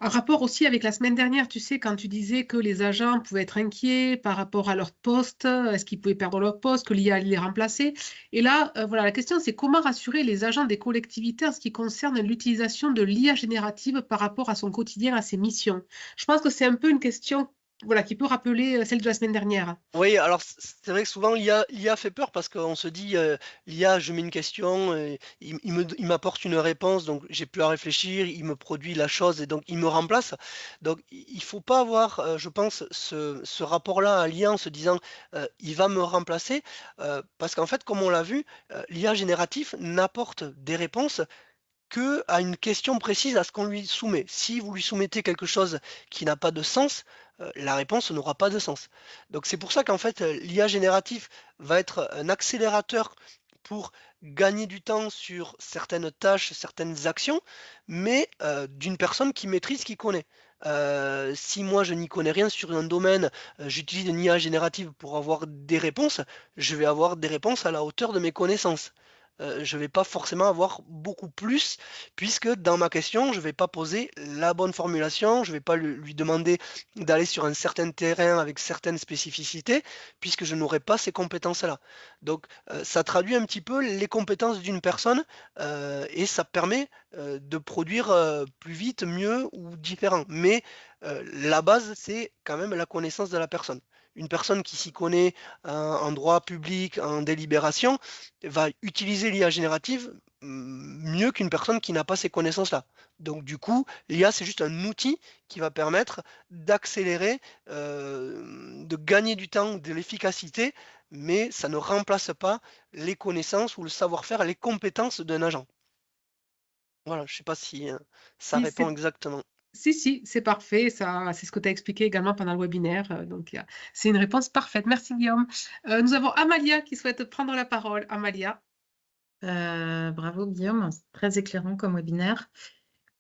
en rapport aussi avec la semaine dernière, tu sais, quand tu disais que les agents pouvaient être inquiets par rapport à leur poste, est-ce qu'ils pouvaient perdre leur poste, que l'IA allait les remplacer? Et là, voilà, la question, c'est comment rassurer les agents des collectivités en ce qui concerne l'utilisation de l'IA générative par rapport à son quotidien, à ses missions. Je pense que c'est un peu une question, voilà, qui peut rappeler celle de la semaine dernière. Oui, alors c'est vrai que souvent l'IA fait peur parce qu'on se dit l'IA, je mets une question, il m'apporte une réponse, donc j'ai plus à réfléchir, il me produit la chose et donc il me remplace. Donc il faut pas avoir, je pense, ce rapport-là à l'IA en se disant il va me remplacer, parce qu'en fait, comme on l'a vu, l'IA génératif n'apporte des réponses que à une question précise à ce qu'on lui soumet. Si vous lui soumettez quelque chose qui n'a pas de sens, la réponse n'aura pas de sens. Donc c'est pour ça qu'en fait, l'IA génératif va être un accélérateur pour gagner du temps sur certaines tâches, certaines actions, mais d'une personne qui maîtrise, qui connaît. Si moi je n'y connais rien sur un domaine, j'utilise une IA générative pour avoir des réponses, je vais avoir des réponses à la hauteur de mes connaissances. Je ne vais pas forcément avoir beaucoup plus, puisque dans ma question, je ne vais pas poser la bonne formulation, je ne vais pas lui demander d'aller sur un certain terrain avec certaines spécificités, puisque je n'aurai pas ces compétences-là. Donc, ça traduit un petit peu les compétences d'une personne et ça permet de produire plus vite, mieux ou différent. Mais la base, c'est quand même la connaissance de la personne. Une personne qui s'y connaît en droit public, en délibération, va utiliser l'IA générative mieux qu'une personne qui n'a pas ces connaissances-là. Donc du coup, l'IA, c'est juste un outil qui va permettre d'accélérer, de gagner du temps, de l'efficacité, mais ça ne remplace pas les connaissances ou le savoir-faire, les compétences d'un agent. Voilà, je ne sais pas si ça Si, répond exactement. si, c'est parfait. Ça, c'est ce que tu as expliqué également pendant le webinaire. Donc, c'est une réponse parfaite. Merci, Guillaume. Nous avons Amalia qui souhaite prendre la parole. Amalia. Bravo Guillaume, c'est très éclairant comme webinaire.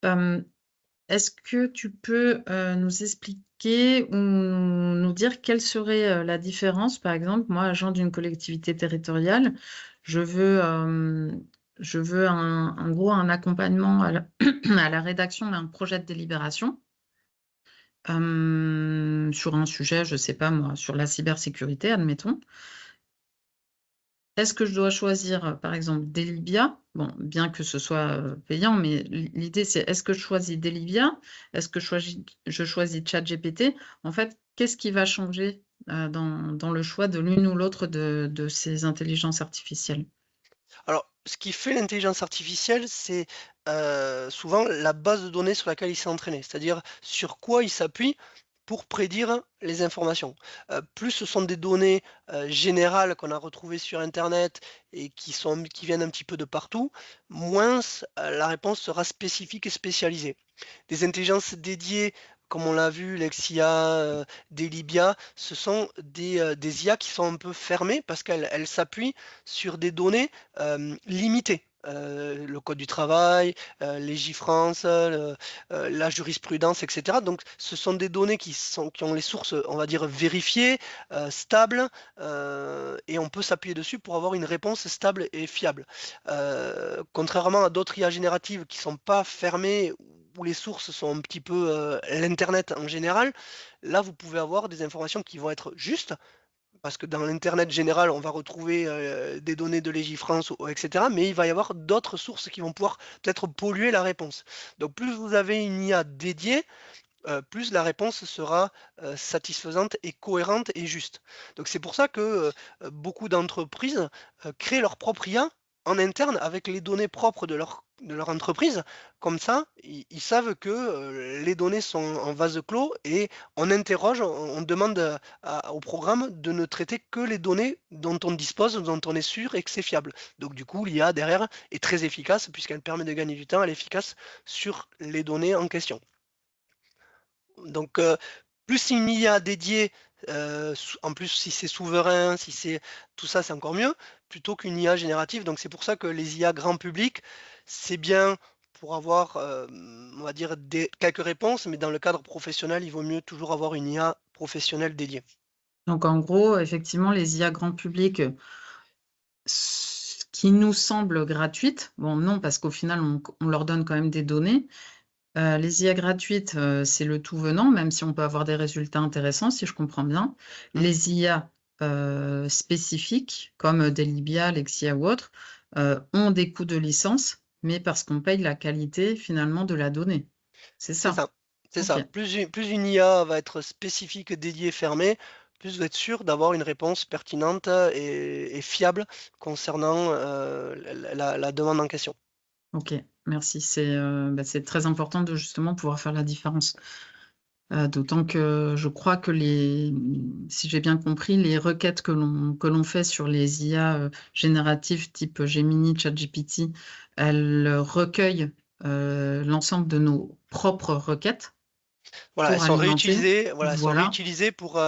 Est-ce que tu peux nous expliquer ou nous dire quelle serait la différence? Par exemple, moi, agent d'une collectivité territoriale, je veux en gros un accompagnement à la rédaction d'un projet de délibération sur un sujet, je ne sais pas moi, sur la cybersécurité, admettons. Est-ce que je dois choisir, par exemple, Delibia? Bon, bien que ce soit payant, mais l'idée, c'est est-ce que je choisis Delibia? Est-ce que je choisis ChatGPT? En fait, qu'est-ce qui va changer dans le choix de l'une ou l'autre de ces intelligences artificielles? Alors, ce qui fait l'intelligence artificielle, c'est souvent la base de données sur laquelle il s'est entraîné, c'est-à-dire sur quoi il s'appuie pour prédire les informations. Plus ce sont des données générales qu'on a retrouvées sur Internet et qui viennent un petit peu de partout, moins la réponse sera spécifique et spécialisée. Des intelligences dédiées, comme on l'a vu, Lexia, Delibia, ce sont des IA qui sont un peu fermées parce qu'elles s'appuient sur des données limitées. Le code du travail, Légifrance, la jurisprudence, etc. Donc, ce sont des données qui ont les sources, on va dire, vérifiées, stables, et on peut s'appuyer dessus pour avoir une réponse stable et fiable. Contrairement à d'autres IA génératives qui ne sont pas fermées, où les sources sont un petit peu l'Internet en général, là, vous pouvez avoir des informations qui vont être justes, parce que dans l'Internet général, on va retrouver des données de Légifrance, etc. Mais il va y avoir d'autres sources qui vont pouvoir peut-être polluer la réponse. Donc plus vous avez une IA dédiée, plus la réponse sera satisfaisante et cohérente et juste. Donc c'est pour ça que beaucoup d'entreprises créent leur propre IA en interne avec les données propres de leur entreprise. Comme ça, ils savent que les données sont en vase clos et on interroge, on demande au programme de ne traiter que les données dont on dispose, dont on est sûr et que c'est fiable. Donc du coup, l'IA derrière est très efficace puisqu'elle permet de gagner du temps, elle est efficace sur les données en question. Donc, plus une IA dédiée, en plus si c'est souverain, si c'est tout ça, c'est encore mieux, plutôt qu'une IA générative. Donc c'est pour ça que les IA grand public, c'est bien pour avoir, on va dire, quelques réponses, mais dans le cadre professionnel, il vaut mieux toujours avoir une IA professionnelle dédiée. Donc, en gros, effectivement, les IA grand public qui nous semblent gratuites, bon, non, parce qu'au final, on leur donne quand même des données. Les IA gratuites, c'est le tout venant, même si on peut avoir des résultats intéressants, si je comprends bien. Les IA spécifiques, comme Delibia, Lexia ou autres, ont des coûts de licence, mais parce qu'on paye la qualité finalement de la donnée. C'est C'est ça. ça, c'est Ok. ça. Plus une IA va être spécifique, dédiée, fermée, plus vous êtes sûr d'avoir une réponse pertinente et fiable concernant la demande en question. Ok, merci. C'est très important de justement pouvoir faire la différence. D'autant que je crois que si j'ai bien compris, les requêtes que l'on fait sur les IA génératives type Gemini, ChatGPT, elles recueillent l'ensemble de nos propres requêtes Voilà, elles pour sont alimenter. réutilisées, voilà, elles sont Voilà. réutilisées pour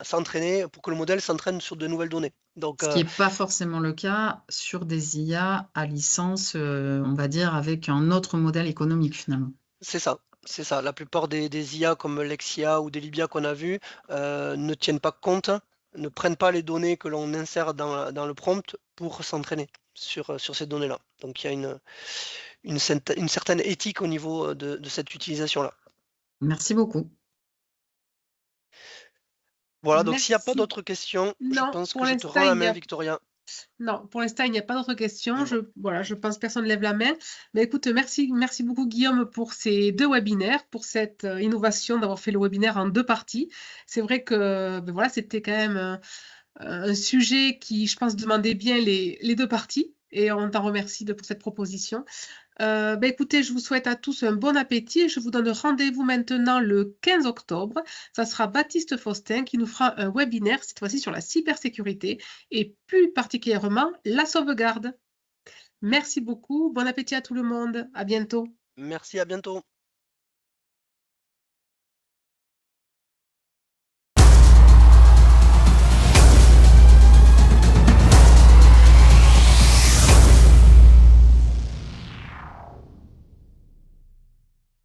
s'entraîner, pour que le modèle s'entraîne sur de nouvelles données. Donc, Ce qui n'est pas forcément le cas sur des IA à licence, on va dire, avec un autre modèle économique finalement. c'est ça. C'est ça. La plupart des IA comme Lexia ou Delibia qu'on a vu ne tiennent pas compte, ne prennent pas les données que l'on insère dans le prompt pour s'entraîner sur ces données-là. Donc il y a une certaine éthique au niveau de cette utilisation-là. Merci beaucoup. Voilà, donc s'il n'y a pas Merci. d'autres questions, je Non, pense pour que je te l'instant, rends la main, Victoria. Non, pour l'instant, il n'y a pas d'autres questions. Dis-moi. Je pense que personne ne lève la main. Mais écoute, merci beaucoup Guillaume pour ces deux webinaires, pour cette innovation d'avoir fait le webinaire en deux parties. C'est vrai que voilà, c'était quand même un sujet qui, je pense, demandait bien les deux parties. et on t'en remercie pour cette proposition. Écoutez, je vous souhaite à tous un bon appétit et je vous donne rendez-vous maintenant le 15 octobre. Ça sera Baptiste Faustin qui nous fera un webinaire, cette fois-ci sur la cybersécurité et plus particulièrement la sauvegarde. Merci beaucoup. Bon appétit à tout le monde. À bientôt. Merci, à bientôt.